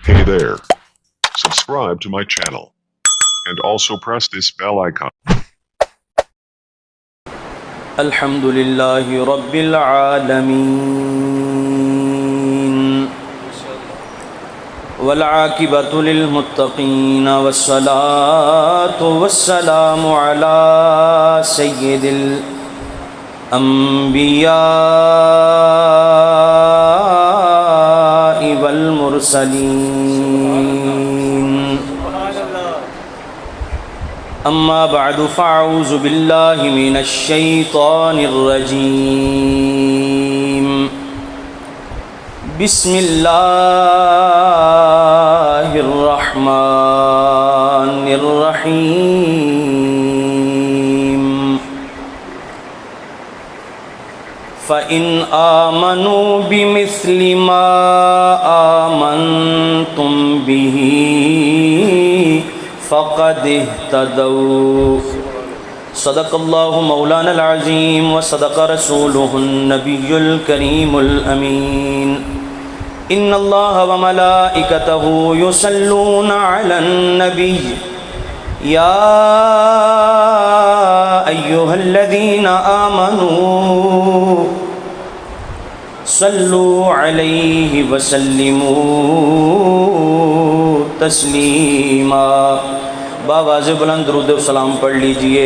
Hey there. Subscribe to my channel. And also press this bell icon. Alhamdulillahi Rabbil Alameen. Wal-aqibatu lil-muttaqeen. Was-salatu was-salamu ala sayyidil anbiya'i wal-mursaleen. أما بعد فأعوذ بالله من الشيطان الرجيم بسم الله الرحمن الرحيم فإن آمنوا بمثل ما آمنتم به فقد اهتدوا صدق الله مولانا العظيم وصدق رسوله النبي الكريم الأمين إن الله وملائكته يصلون على النبي يا أيها الذين آمنوا صلوا عليه وسلموا تسلیما باواز بلند درود و سلام پڑھ لیجئے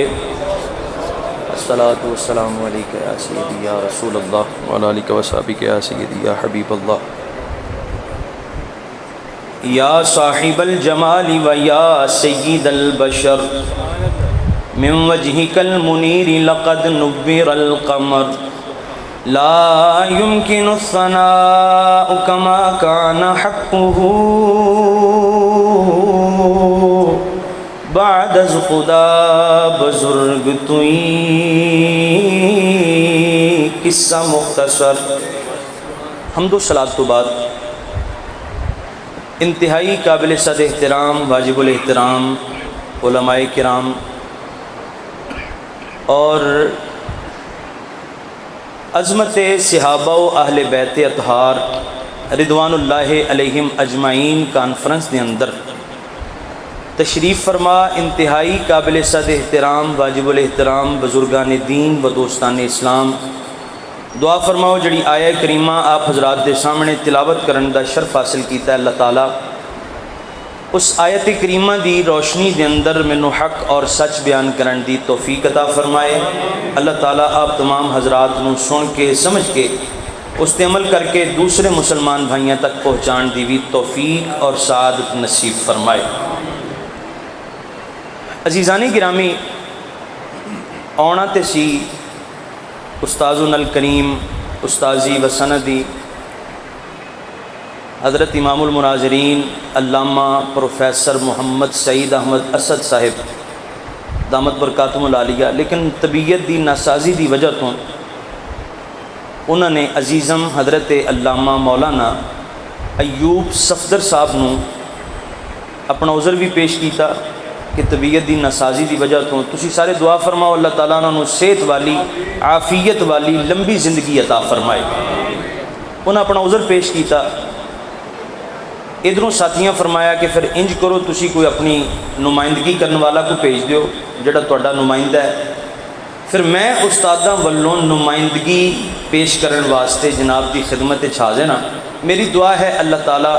الصلاۃ والسلام علیک یا سیدی یا رسول اللہ وعلی آلک و صحبک یا سیدی یا حبیب اللہ یا صاحب الجمال و یا سید البشر من وجهک المنیر لقد نور القمر لا يمكن الثناء كما كان حقه بعد از خدا بزرگ توئی قصہ مختصر حمد و صلات تو بعد انتہائی قابل صد احترام واجب الاحترام علماء کرام اور عظمت صحابہ و اہل بیت اطہار رضوان اللہ علیہم اجمعین کانفرنس کے اندر تشریف فرما انتہائی قابل صد احترام واجب الاحترام بزرگان دین و دوستان اسلام دعا فرماؤ جڑی آیہ کریمہ آپ حضرات دے سامنے تلاوت کرن دا شرف حاصل کیتا ہے اللہ تعالیٰ اس آیت کریمہ دی روشنی دے اندر مینوں حق اور سچ بیان کرن دی توفیق عطا فرمائے اللہ تعالیٰ آپ تمام حضرات نوں سن کے سمجھ کے اس تے عمل کر کے دوسرے مسلمان بھائیاں تک پہنچان دی بھی توفیق اور سعادت نصیب فرمائے عزیزان گرامی آنا تے سی استاذنا الکریم استاذی و سندی حضرت امام المناظرین علامہ پروفیسر محمد سعید احمد اسد صاحب دامت برکاتہم العالیہ لیکن طبیعت دی ناسازی دی وجہ تو انہوں نے عزیزم حضرت علامہ مولانا ایوب صفدر صاحب نو اپنا عذر بھی پیش کیتا کہ طبیعت دی ناسازی دی وجہ تو تسی سارے دعا فرماؤ اللہ تعالیٰ انہوں صحت والی عافیت والی لمبی زندگی عطا فرمائے انہوں اپنا عذر پیش کیتا ادھروں ساتھیاں فرمایا کہ پھر انج کرو تسی کوئی اپنی نمائندگی کرنے والا کو بھیج دیو جڑا تہاڈا نمائندہ ہے پھر میں استاداں والوں نمائندگی پیش کرن واسطے جناب دی خدمت حاضر ہاں میری دعا ہے اللہ تعالیٰ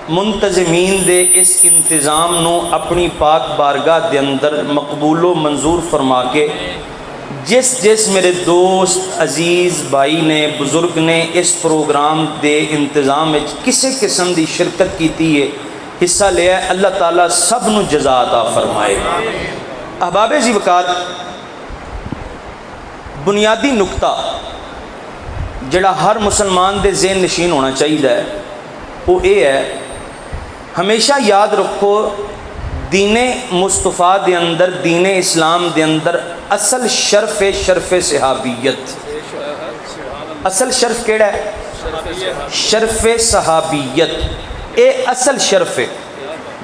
منتظمین دے اس انتظام نو اپنی پاک بارگاہ دے اندر مقبول و منظور فرما کے جس میرے دوست عزیز بھائی نے بزرگ نے اس پروگرام دے انتظام میں کسی قسم دی شرکت کیتی ہے حصہ لیا ہے اللہ تعالیٰ سب نو جزا عطا فرمائے احباب زی وقار بنیادی نقطہ جڑا ہر مسلمان دے ذہن نشین ہونا چاہیے وہ یہ ہے ہمیشہ یاد رکھو دین مصطفیٰ دے اندر دین اسلام دے اندر اصل شرف صحابیت اصل شرف کیڑا ہے شرف صحابیت اے اصل شرف ہے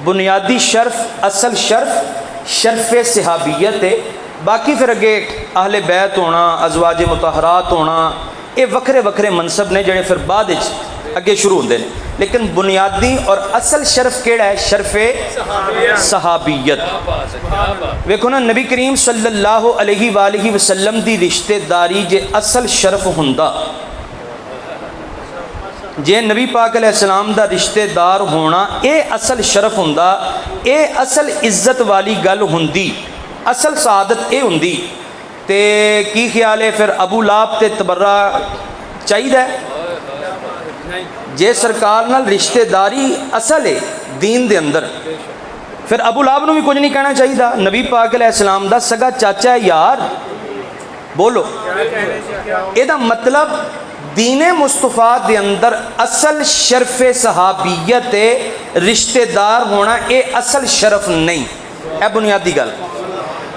بنیادی شرف اصل شرف صحابیت ہے باقی پھر اگے اہل بیت ہونا ازواج مطہرات ہونا یہ وکھرے وکھرے منصب نے جڑے پھر بعد अगे शुरू होंदे ने। लेकिन बुनियादी और असल शरफ केड़ा है? शरफे सहाबियत। वेखो ना, नबी करीम सल्लल्लाहु अलैहि वालैहि वसल्लम दी रिश्तेदारी जे असल शरफ हुंदा, जे नबी पाक अलैहिस्सलाम दा रिश्तेदार होना ये असल शरफ हुंदा, ये असल इज्जत वाली गल हुंदी, असल सआदत ये हुंदी, ते की ख्याल है फिर अबू लाब ते तबर्रा चाहिए? जे सरकार नाल रिश्तेदारी असल है दीन दे अंदर, फिर अबू लाब नूं भी कुछ नहीं कहना चाहिए। नबी पाक अलैहिस्सलाम दा सगा चाचा है यार, बोलो एदा मतलब दीने मुस्तफ़ा दे अंदर असल शरफ सहाबियत रिश्तेदार होना ये असल शरफ नहीं है। बुनियादी गल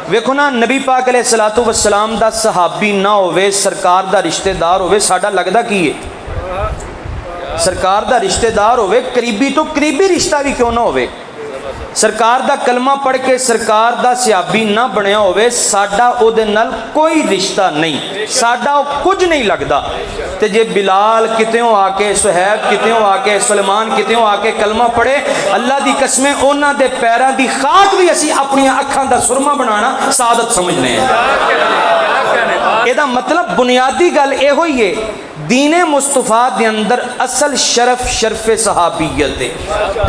वेखो ना, नबी पाक अलैहिस्सलातु वस्सलाम दा सहाबी ना होवे, सरकार दा रिश्तेदार होवे, साडा लगदा की है? सरकार दा रिश्तेदार होवे, करीबी तो करीबी रिश्ता भी क्यों ना होवे, सरकार दा कलमा पढ़ के सरकार दा सहाबी ना बनया होवे, साडा उहदे नाल कोई रिश्ता नहीं, साडा कुछ नहीं लगदा। ते जे बिलाल कित्यों आके, सुहैब कित्यों आके, सुलेमान कित्यों आके कलमा पढ़े, अल्लाह दी कसमें उन्हां दे पैरां दी खाक भी असीं अपनियां अखां दा सुरमा बनाना सादत समझने हैं। एदा मतलब बुनियादी गल इहो ही है, दीने मुस्तफ़ा दे अंदर असल शरफ शरफ सहाबियत है,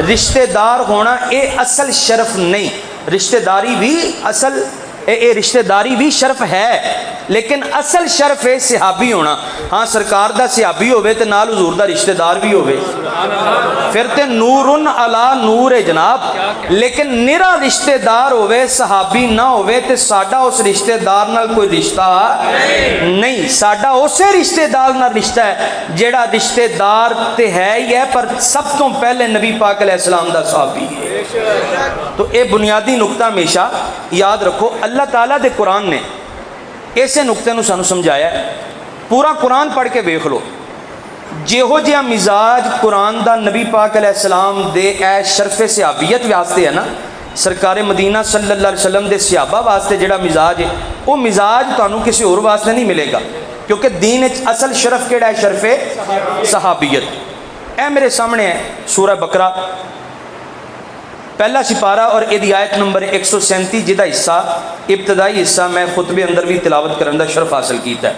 रिश्तेदार होना ये असल शरफ नहीं। रिश्तेदारी भी असल ये रिश्तेदारी भी शरफ है, लेकिन असल शरफ है सहाबी होना। हाँ, सरकार दा सहाबी होवे ते नाल हुजूर दा रिश्तेदार भी होवे, फिर ते नूरुन अला नूर है जनाब। लेकिन निरा रिश्तेदार होवे, सहाबी ना होवे, ते साडा उस रिश्तेदार नाल कोई रिश्ता नहीं। साडा उसे रिश्तेदार नाल रिश्ता है जेड़ा रिश्तेदार ते है ही है, पर सब तो पहले नबी पाक अलैहिस्सलाम दा सहाबी है। तो ये बुनियादी नुकता हमेशा याद रखो। अल्लाह ताला दे कुरान ने इसे नुकते नूं सानूं समझाया है। पूरा कुरान पढ़ के वेख लो, जिहो जिहा मिजाज कुरान दा नबी पाक अलैहिस्सलाम दे ए शरफ सहाबियत वास्ते है ना, सरकार मदीना सल्लल्लाहु अलैहि वसल्लम दे सहाबा वास्ते जिहड़ा मिजाज है, वो मिजाज तुहानूं किसी होर वास्ते नहीं मिलेगा, क्योंकि दीन विच असल शरफ किहड़ा है? शरफ सहाबियत। ए मेरे सामने है सूरह बकरा पहला सिपारा और यदि आयत नंबर 137, जिदा हिस्सा इब्तदाई हिस्सा मैं खुतबे अंदर भी तिलावत करने का शरफ हासिल किया है।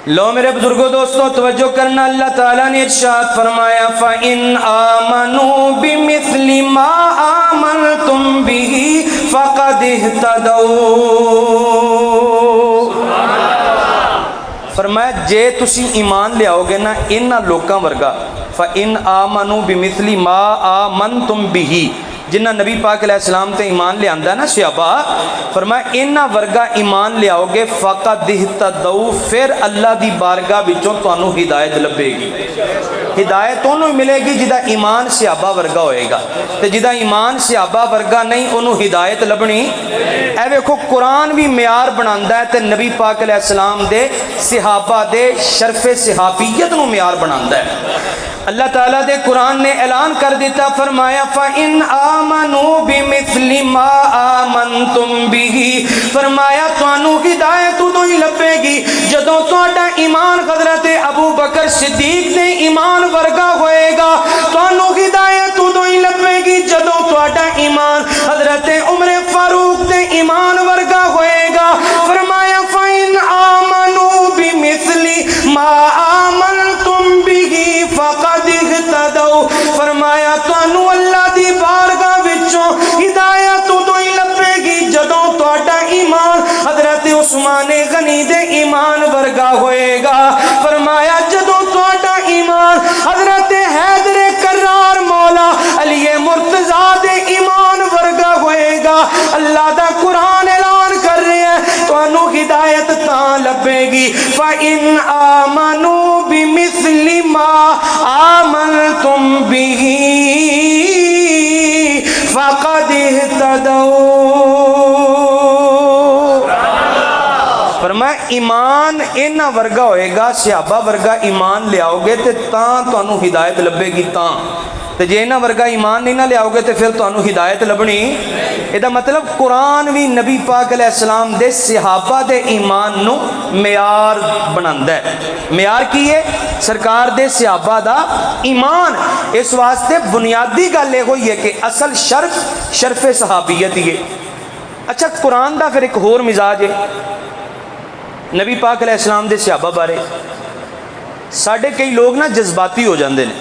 लो मेरे बुजुर्गों दोस्तों तवज्जो करना, अल्लाह ताला ने इरशाद फरमाया, फ़इन आमनू बिमिस्लि मा आमनतुम बिही फ़क़द इह्तदौ। फरमाया जे तुसी ईमान लियाओगे ना इन्हां लोकां वर्गा, फ़इन आमनू बिमिस्लि मा आमनतुम बिही, जिन्हां नबी पाक अलैहिस्सलाम ते ईमान लियांदा ना सहाबा, फरमाया इन्हां वर्गा ईमान लियाओगे, फ़क़द इह्तदौ, फिर अल्लाह दी बारगाह विचों तुहानूं हिदायत लभेगी। हिदायत उन्होंने मिलेगी जिदा ईमान सहाबा वर्गा होएगा, तो जिदा ईमान सहाबा वर्गा नहीं उन्होंने हिदायत लभनी। ए वेखो कुरान भी म्यार बनांदा है, तो नबी पाक अलैहिस्सलाम दे सहाबा दे शरफे सहाबियत नूं म्यार बनांदा है। अल्लाह ताला दे कुरान ने ऐलान कर दिता, फरमाया फ़इन आमनू बिमिस्लि मा आमनतुम बिही, फरमाया तुहानूं हिदायत उदों ही लभेगी जदों तुहाडा ईमान हज़रत अबू बकर सिद्दीक दे ईमान वर्गा होएगा। तुहानूं हिदायत उदों ही लभेगी जदों तुहाडा ईमान हज़रत उमर फारूक दे ईमान वर्गा होएगा। फरमाया फ़इन आमनू बिमिस्लि मा आमनतुम बिही फ़क़द इह्तदौ, फरमाया तुहानूं अल्लाह दी बारगाह विचों हिदायत उदों ही लभेगी जदों तुहाडा ईमान हज़रत उस्मान गनी दे ईमान वर्गा होएगा। फरमाया जदों तुहाडा ईमान हज़रत हैदर करार मौला अली मुर्तज़ा दे ईमान वर्गा होएगा। अल्लाह दा कुरान ऐलान कर रहा है तुहानूं हिदायत तां लभेगी, फ़इन आमनू बिमिस्लि मा आमनतुम बिही फ़क़द इह्तदौ। फरमाया ईमान इन्हां वर्गा होएगा, सहाबा वर्गा ईमान लियाओगे तो तां तुहानूं हिदायत लभेगी। तां तो जे इन्हां वर्गा ईमान नहीं ना लियाओगे तो फिर तुहानू हिदायत लभनी। इहदा मतलब कुरान भी नबी पाक अलैहिस्सलाम दे सहाबा दे ईमान नू म्यार बनांदा है। म्यार की है? सरकार दे सहाबा दा ईमान। इस वास्ते बुनियादी गल यह है कि असल शर्फ सहाबियत ही है। अच्छा, कुरान का फिर एक होर मिजाज है नबी पाक अलैहिस्सलाम दे सहाबा बारे। साढ़े कई लोग ना जज्बाती हो जाते हैं,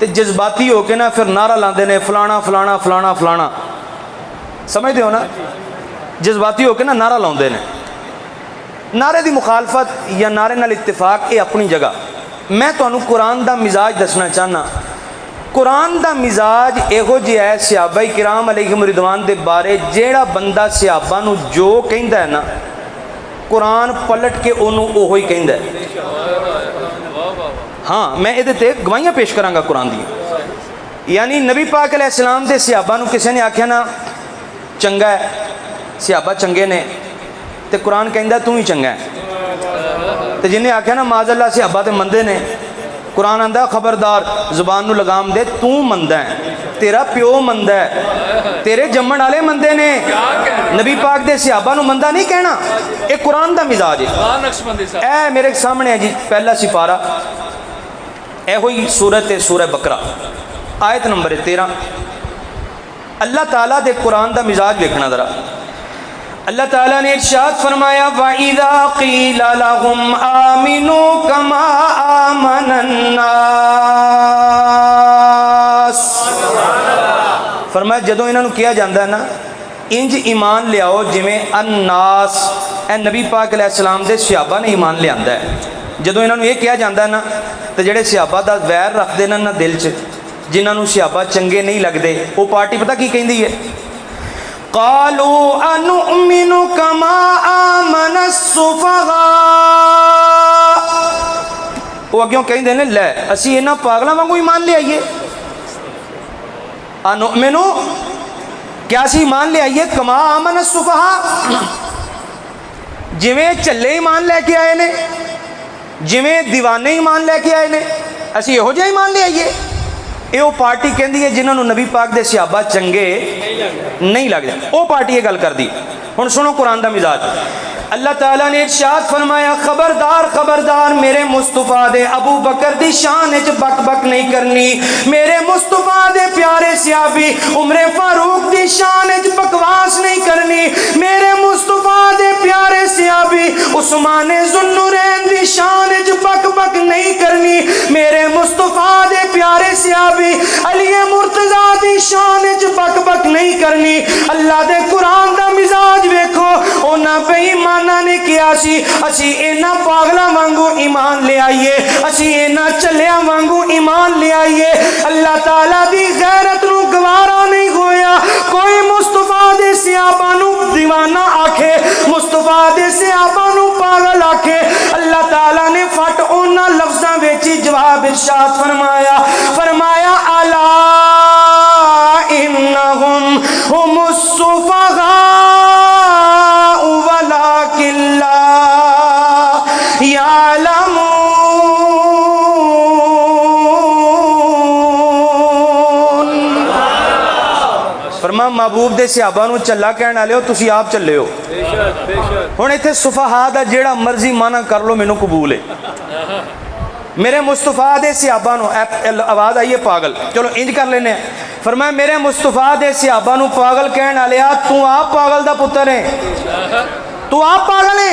तो जज्बाती होकर ना फिर नारा लाते हैं फलाना फलाना फलाना फलाना, समझते हो ना? जज्बाती होकर ना नारा लाते हैं। नारे की मुखालफत या नारे नाल इत्तेफाक ये अपनी जगह। मैं तुहानू कुरान का मिजाज दसना चाहना। कुरान का मिजाज इहो जिहा है सहाबा किराम अलैहिम रिदवान के बारे, जेड़ा बंदा सहाबा नू जो कहता है ना, कुरान पलट के उन्होंने ओहो ही कहता है। हाँ, मैं ये गवाहियाँ पेश कराँगा कुरान दी। यानी नबी पाक अलैहिस्सलाम के सहाबा नू किसी ने आख्या ना चंगा है, सहाबा चंगे ने, तो कुरान कहता तू ही चंगा है। तो जिन्हें आख्या ना माज़अल्लाह सहाबा तो मंदे ने, कुरान आंदा खबरदार जुबान नू लगाम दे, तू मंदा है, तेरा प्यो मंदा है, तेरे जम्मण वाले मंदे ने। नबी पाक दे सहाबा नू मंदा नहीं कहना, ये कुरान का मिजाज है। ए मेरे सामने है जी पहला सिपारा, एहो ही सूरत है सूरह बकरा, आयत नंबर 13। अल्लाह ताला दे कुरान का मिजाज देखना जरा। अल्लाह ताला ने इरशाद फरमाया वइज़ा क़ीला लहुम आमिनू कमा आमनन नास। फरमाया जदों इन्हां नूं किया जाता है ना इंज ईमान लियाओ जिमें अन्नास, ए नबी पाक अलैहिस्सलाम दे सहाबा ने ईमान लियांदा है। जदों इन्हां नूं ये किया जाता है ना, तो जेड़े सहाबा दा वैर रखते ना दिल च, जिन्हां नूं सहाबा चंगे नहीं लगते, वो पार्टी पता की कहती है? कालू अनुमिनु कमा आमन सुफहा। वो अग्यों कहते हैं लै असी इन्हां पागलों वांगू ईमान ले आइए। अनुमिनु क्या असी ईमान ले आइए कमा आमन सुफहा, जिवें झल्ले ईमान लैके आए ने, जिवें दीवाने ईमान लैके आए ने, असी इहो जिहा ईमान ले आइए। ये वो पार्टी कहती है जिन्होंने नबी पाक दे सहाबा चंगे नहीं लगते, वो पार्टी ये गल कर दी। हुण सुनो कुरान का मिजाज। अल्लाह ताला ने इरशाद फरमाया खबरदार खबरदार, मेरे मुस्तफा दे अबू बकर दी शान च बक बक नहीं करनी, मेरे मुस्तफा दे प्यारे सहाबी उमरे फारूक दी शान च बकवास नहीं करनी, मेरे मुस्तफा दे प्यारे सहाबी उस्मान ज़ुन्नुरैन दी शान च बक बक नहीं करनी, मेरे मुस्तफा दे प्यारे सहाबी अली मुर्तज़ा दी शान च बक बक नहीं करनी। अल्लाह दे कुरान दा मिजाज वेखो, उन्हां बेईमानां ने किया सी असी इन्हां पागलां वांगू ईमान ले आइए, असी इन्हां झल्लियां वांगू ईमान ले आइए। अल्लाह ताला दी गैरत नूं गवारा नहीं होया कोई मुस्तफा दे सहाबा नूं दीवाना आखे, मुस्तफा दे सहाबा नूं पागल आखे। अल्लाह ताला ने फट उन्हां लफ्ज़ां विच जवाब इरशाद फरमाया, फरमाया अला इन्नहुम हुमुस सुफहा वलाकिन ला यालमून। फरमा महबूब दे सहाबा नूं झल्ला कहण वाले हो, तुसीं आप झल्ले हो। हुण इत्थे सुफहा दा जेड़ा मर्जी माना कर लो, मैनूं कबूल है। मेरे मुस्तफा दे सहाबा नूं आवाज़ आई है पागल, चलो इंज कर लेने। फरमाया मेरे मुस्तफा दे सहाबा नूं पागल कहण वाले आ, तू आप पागल दा पुत्र है, तू आप पागल है।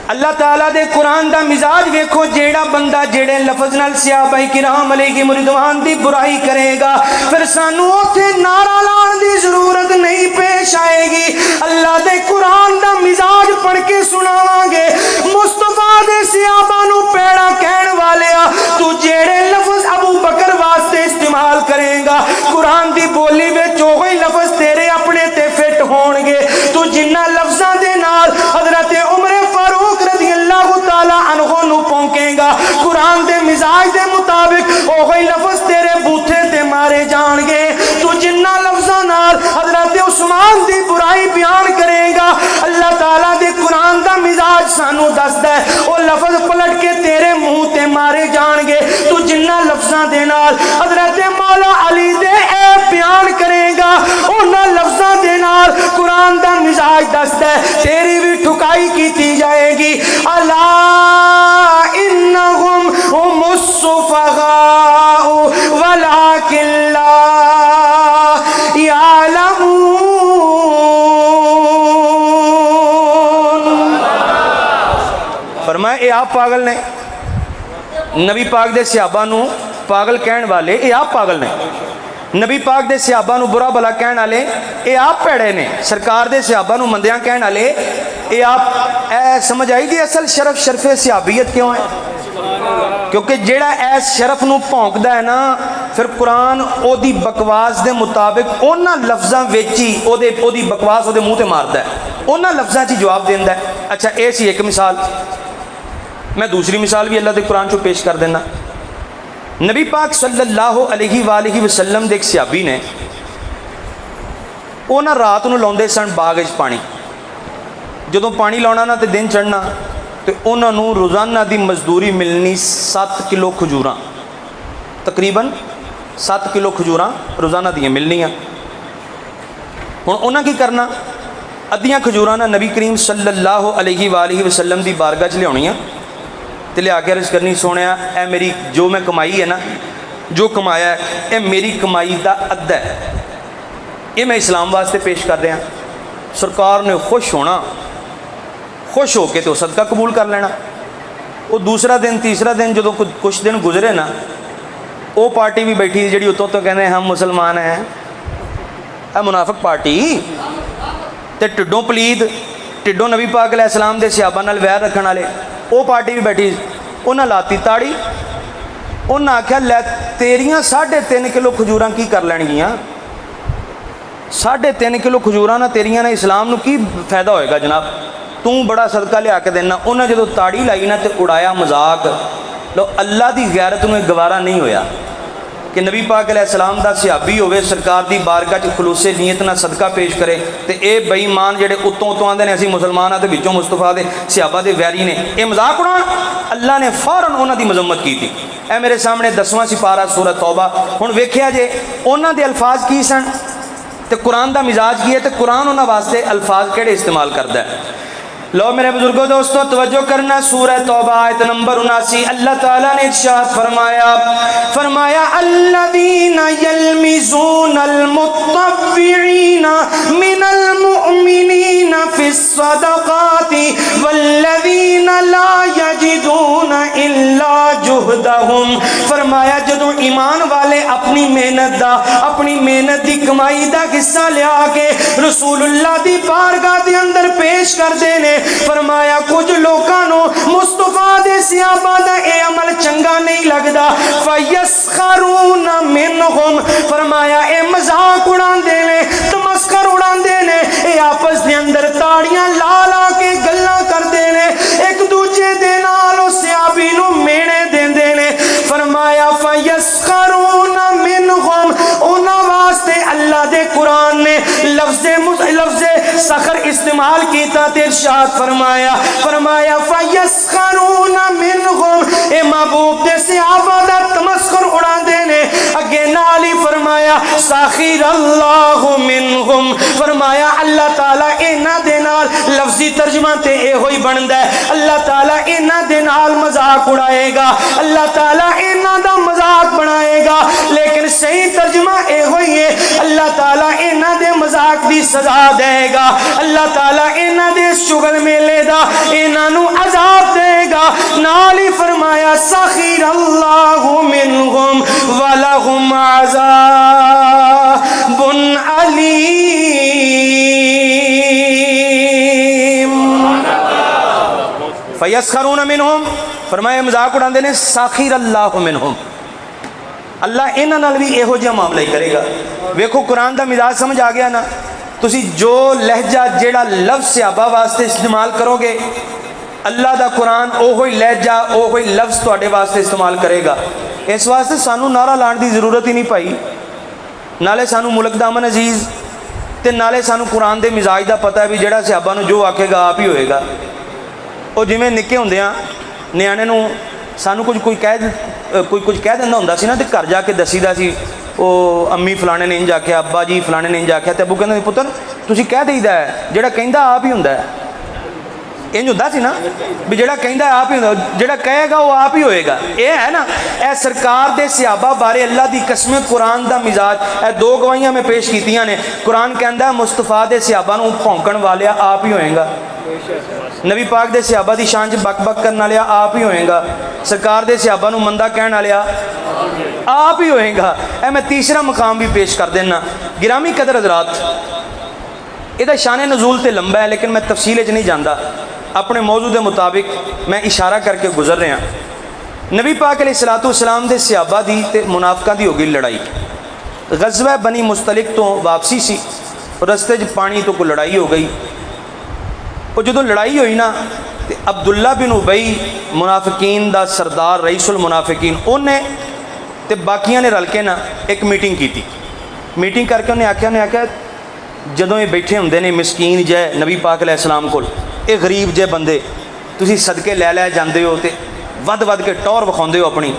अल्लाह ताला दे कुरान दा मिजाज वेखो, जेड़ा बंदा जेड़े लफज नाल सहाबा किराम अलैहिम रिदवान दी बुराई करेगा, फिर सानू उत्थे नारा लाने दी जरूरत नहीं पेश आएगी। अल्लाह दे कुरान दा मिजाज पढ़ के सुनावांगे। मुस्तफा दे सहाबा नू पैड़ा कहण वालिया, तू जेड़े लफज अबू बकर वास्ते इस्तेमाल करेगा, कुरान दी बोली विच ओही लफज तेरे अपने ते फिट होणगे। तू जिन्ना लफ्जां दे नाल हज़रत उमर फारूक रज़ी अल्लाह ताला अन्हु नू पौंकेगा, कुरान दे मिजाज दे मुताबिक ओही लफज तेरे बूथे ते मारे जाणगे। तू जिन्ना लफ्जां नाल हज़रत उस्मान दी बुराई बयान करेगा, अल्लाह ताला दे कुरान दा मिजाज सानू दसदा है ओ लफज पलट के तेरे मुंह ते मारे जाणगे। तू जिन्ना लफ्जां दे नाल हज़रत दसदा है तेरी भी ठुकाई की जाएगी। अला इन्नहुम हुमुस सुफगाउ वलाकिन ला यालमून। फरमाया ये आप पागल ने, नबी पाक दे सहाबा नू पागल कहने वाले ये आप पागल ने, नबी पाक दे सहाबा नू बुरा भला कहने वाले ये आप भैड़े ने, सरकार दे सहाबा नू मंदियां कहने वाले ये आप। ऐ समझ आई जी असल शरफ शरफे सहाबियत क्यों है? क्योंकि जेड़ा ऐस शरफ नू भौंकदा है ना फिर कुरान ओदी बकवास दे मुताबिक उन्हां लफ्ज़ां विच ही ओदी बकवास ओदे मूँह ते मारदा है, उन्हां लफ्ज़ां 'च ही जवाब देंदा है। अच्छा ये सी एक मिसाल, मैं दूसरी मिसाल भी अल्लाह के कुरान चो पेश कर देना। नबी पाक सल्लल्लाहु अलैहि वसल्लम दे एक सहाबी ने वो ना रात नूं लाउंदे सन बाग च पानी, जदों पानी लाउणा ना तो दिन चढ़ना तो उन्होंने रोज़ाना की मजदूरी मिलनी 7 किलो खजूरां, तकरीबन 7 किलो खजूरां रोज़ाना दियां मिलनियां। हुण उन्हें की करना, अद्धियां खजूरां ना नबी करीम सल्लल्लाहु अलैहि वसल्लम की बारगाह च लियाउणियां तो लिया के अर्ज करनी सोनिया ए मेरी जो मैं कमाई है ना, जो कमाया है ये मेरी कमाई का अद्धा है, ये मैं इस्लाम वास्ते पेश कर रहा। सरकार ने खुश होना, खुश होकर तो सदका कबूल कर लेना। वो दूसरा दिन तीसरा दिन जो कुछ दिन गुजरे ना वो पार्टी भी बैठी जी उतों तो कहते हम मुसलमान हैं, मुनाफिक पार्टी तो टिड्डों पलीद, टिड्डों नबी पाक अलैहिस्सलाम दे सहाबा नाल वैर रखने वाले वो पार्टी भी बैठी, उन्हें लाती ताड़ी, उन्हें आख्या लै तेरियां 3.5 किलो खजूरां की कर लैणगियां, 3.5 किलो खजूरां ना तेरियां ने इस्लाम नूं की फायदा होएगा जनाब, तू बड़ा सदका लिया के देना। उन्हें जो ताड़ी लाई ना तो उड़ाया मजाक, लो अल्लाह की गैरत में गवारा नहीं होया कि नबी पाक अलैहिस्सलाम दा सहाबी होवे सरकार दी बारगाह च खलूसे नीयत नाल सदका पेश करे तो ये बेईमान जेडे उत्तों उत्तों आते हैं असीं मुसलमान आ ते विचों मुस्तफा दे सहाबा दे वैरी ने ये मजाक उड़ाउण। अल्लाह ने फौरन उन्हां दी मजम्मत की थी। ए मेरे सामने 10वां सिपारा सूरत तौबा। हुण वेखिया जे उन्हां दे अल्फाज की सन तो कुरान का मिजाज की है, तो कुरान उन्हां वास्ते अल्फाज किहड़े इस्तेमाल करता है। लो मेरे बुजुर्गों दोस्तों तवज्जो करना, सूरह तौबा आयत नंबर 79 अल्लाह ताला ने इरशाद फरमाया अल्लज़ीना यल्मिज़ूनल मुत्तव्विईना मिनल मुअमिनीना फिस्सदक़ाति वल्लज़ीना ला यजिदूना इल्ला जुहदहुम। फरमाया जदों ईमान वाले अपनी मेहनत दी कमाई दा हिस्सा लिया के रसूलुल्लाह दी बारगाह दे अंदर पेश करदे ने, फरमाया कुछ लोगों मुस्तफा दे सहाबा दा ए अमल चंगा नहीं लगता, फयस्खरून मिनहुम। फरमाया ए मजाक उड़ांदे ने, तमस्कर उड़ांदे ने, ए आपस दे अंदर ताड़ियां ला ला के गल्लां करदे ने, एक दूजे दे नाल उस सहाबी नूं मेणे देंदे ने। फरमाया फयस्खरून मिनहुम, उन्हां वास्ते अल्लाह दे कुरान ने लफ्ज़े सखर इस्तेमाल किया ते इरशाद फरमाया फयस्खरून मिनहुम, ए महबूब दे सहाबा दा तमस्खुर उड़ांदे ने। अगे नाल ही फरमाया साखिरल्लाहु मिनहुम। फरमाया अल्लाह ताला इन्हां दे नाल लफ्जी तर्जमा ते इहो ही बनदा है, अल्लाह ताला इन्हां दे नाल मजाक उड़ाएगा, अल्लाह ताला इन्हां दा मजाक बनाएगा। लेकिन सही तर्जमा इहो ही है, अल्लाह ताला इन्हां दे मजाक दी सजा देगा, अल्लाह ताला इन्हां दे शुगल मेले दा इन्हां नूं अजाब देगा। नाल ही फरमाया सखिरल्लाहु मिनहुम वलहुम अज़ाबुन अलीम। फयस्खरून मिनहुम, फरमाया मजाक उड़ाते हैं साखिरल्लाहु मिनहुम, अल्लाह इन्हां नाल भी इहो जिहा मामला ही करेगा। वेखो कुरान का मिजाज समझ आ गया ना, तुसी जो लहजा जेड़ा लफ्ज़ सहाबा वास्ते इस्तेमाल करोगे अल्लाह दा कुरान ओहो ही लहजा ओहो ही लफ्ज़ तुहाडे वास्ते इस्तेमाल करेगा। इस वास्ते सानू नारा लाने की जरूरत ही नहीं पाई, नाले सानू मुल्क दा अमन अजीज़ ते नाले सानू कुरान के मिजाज का पता है भी जेड़ा सहाबा नू जो आखेगा आप ही होएगा। वो जिवें निक्के हुंदियां नियाणे नू सानू कुछ कोई कह दिंदा हुंदा सी ना ते घर जाके दसीदा सी, ओ अम्मी फलाने ने इंज आख्या, अब्बा जी फलाने ने इंज आख्या, ते अबू कहंदे पुत्तर ਤੁਸੀਂ ਕਹਿ ਦਈਦਾ ਹੈ, ਜਿਹੜਾ ਕਹਿੰਦਾ ਆਪ ਹੀ ਹੁੰਦਾ ਹੈ। ਇੰਜ ਹੁੰਦਾ ਸੀ ਨਾ ਵੀ ਜਿਹੜਾ ਕਹਿੰਦਾ ਆਪ ਹੀ ਹੁੰਦਾ, ਜਿਹੜਾ ਕਹੇਗਾ ਉਹ ਆਪ ਹੀ ਹੋਏਗਾ। ਇਹ ਹੈ ਨਾ, ਇਹ ਸਰਕਾਰ ਦੇ ਸਹਾਬਾ ਬਾਰੇ ਅੱਲਾ ਦੀ ਕਸਮ, ਕੁਰਾਨ ਦਾ ਮਿਜ਼ਾਜ। ਇਹ ਦੋ ਗਵਾਹੀਆਂ ਮੈਂ ਪੇਸ਼ ਕੀਤੀਆਂ ਨੇ। ਕੁਰਾਨ ਕਹਿੰਦਾ ਮੁਸਤਫਾ ਦੇ ਸਹਾਬਾ ਨੂੰ ਭੌਂਕਣ ਵਾਲਿਆ ਆਪ ਹੀ ਹੋਏਗਾ। नबी पाक दे सहाबा दी शान च बक बक करने वाले आप ही होएगा। सरकार दे सहाबा नूं मंदा कहने वाले आप ही होएगा। ए मैं तीसरा मकाम भी पेश कर देना। गिरामी कदर हज़रात, इहदा शान नज़ूल तो लंबा है, लेकिन मैं तफसील च नहीं जाता। अपने मौजू के मुताबिक मैं इशारा करके गुजर रहा। नबी पाक अलैहिस्सलातु वस्सलाम दे सहाबा दी ते मुनाफिकां दी हो गई लड़ाई। गज़वा बनी मुस्तलिक तो वापसी सी, रस्ते च पानी तो कोई लड़ाई हो गई। और जो लड़ाई हुई ना, तो अब्दुल्ला बिन उबई मुनाफिकीन दा सरदार, रईसुल मुनाफिकीन, उन्हें ते बाकियां ने रल के ना एक मीटिंग की थी। मीटिंग करके उन्हें आख्या जदों ये बैठे होंगे ने मिसकीन जै नबी पाक अलैहिस्सलाम कोल, ये गरीब जे बंदे तुसी सदके लै जाते हो, तो वध वध के टौर विखाते हो अपनी,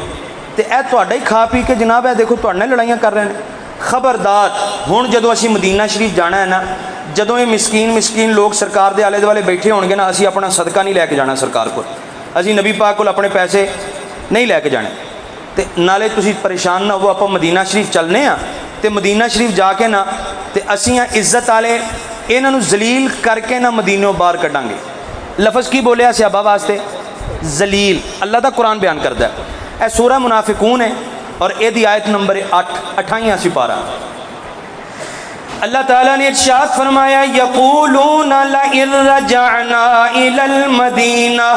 तो यह तुहाडा ही खा पी के जनाब है देखो तुहाडे नाल लड़ाइयां कर रहे हैं। खबरदार, हुण जदों असीं मदीना शरीफ जाना है ना, जदों ये मिसकीन लोग सरकार के आले दुआले बैठे होणगे ना, असीं अपना सदका नहीं लैके जाना सरकार को, असीं नबी पाक को अपने पैसे नहीं लैके जाने। तो नाले तुसीं परेशान ना हो, आपां मदीना शरीफ चलने आ, तो मदीना शरीफ जाके ना तो असीं इज्जत वाले इन्हां नूं जलील करके ना मदीनों बाहर कड्डांगे। लफज की बोलिया सहाबा वास्ते? जलील। अल्लाह दा कुरान बयान करता है, यह सूरह मुनाफिकून है और यह आयत नंबर 8, 28 सिपारा। अल्लाह ताला ने इरशाद फरमाया, यक़ूलूना लइन रजअना इलल मदीना,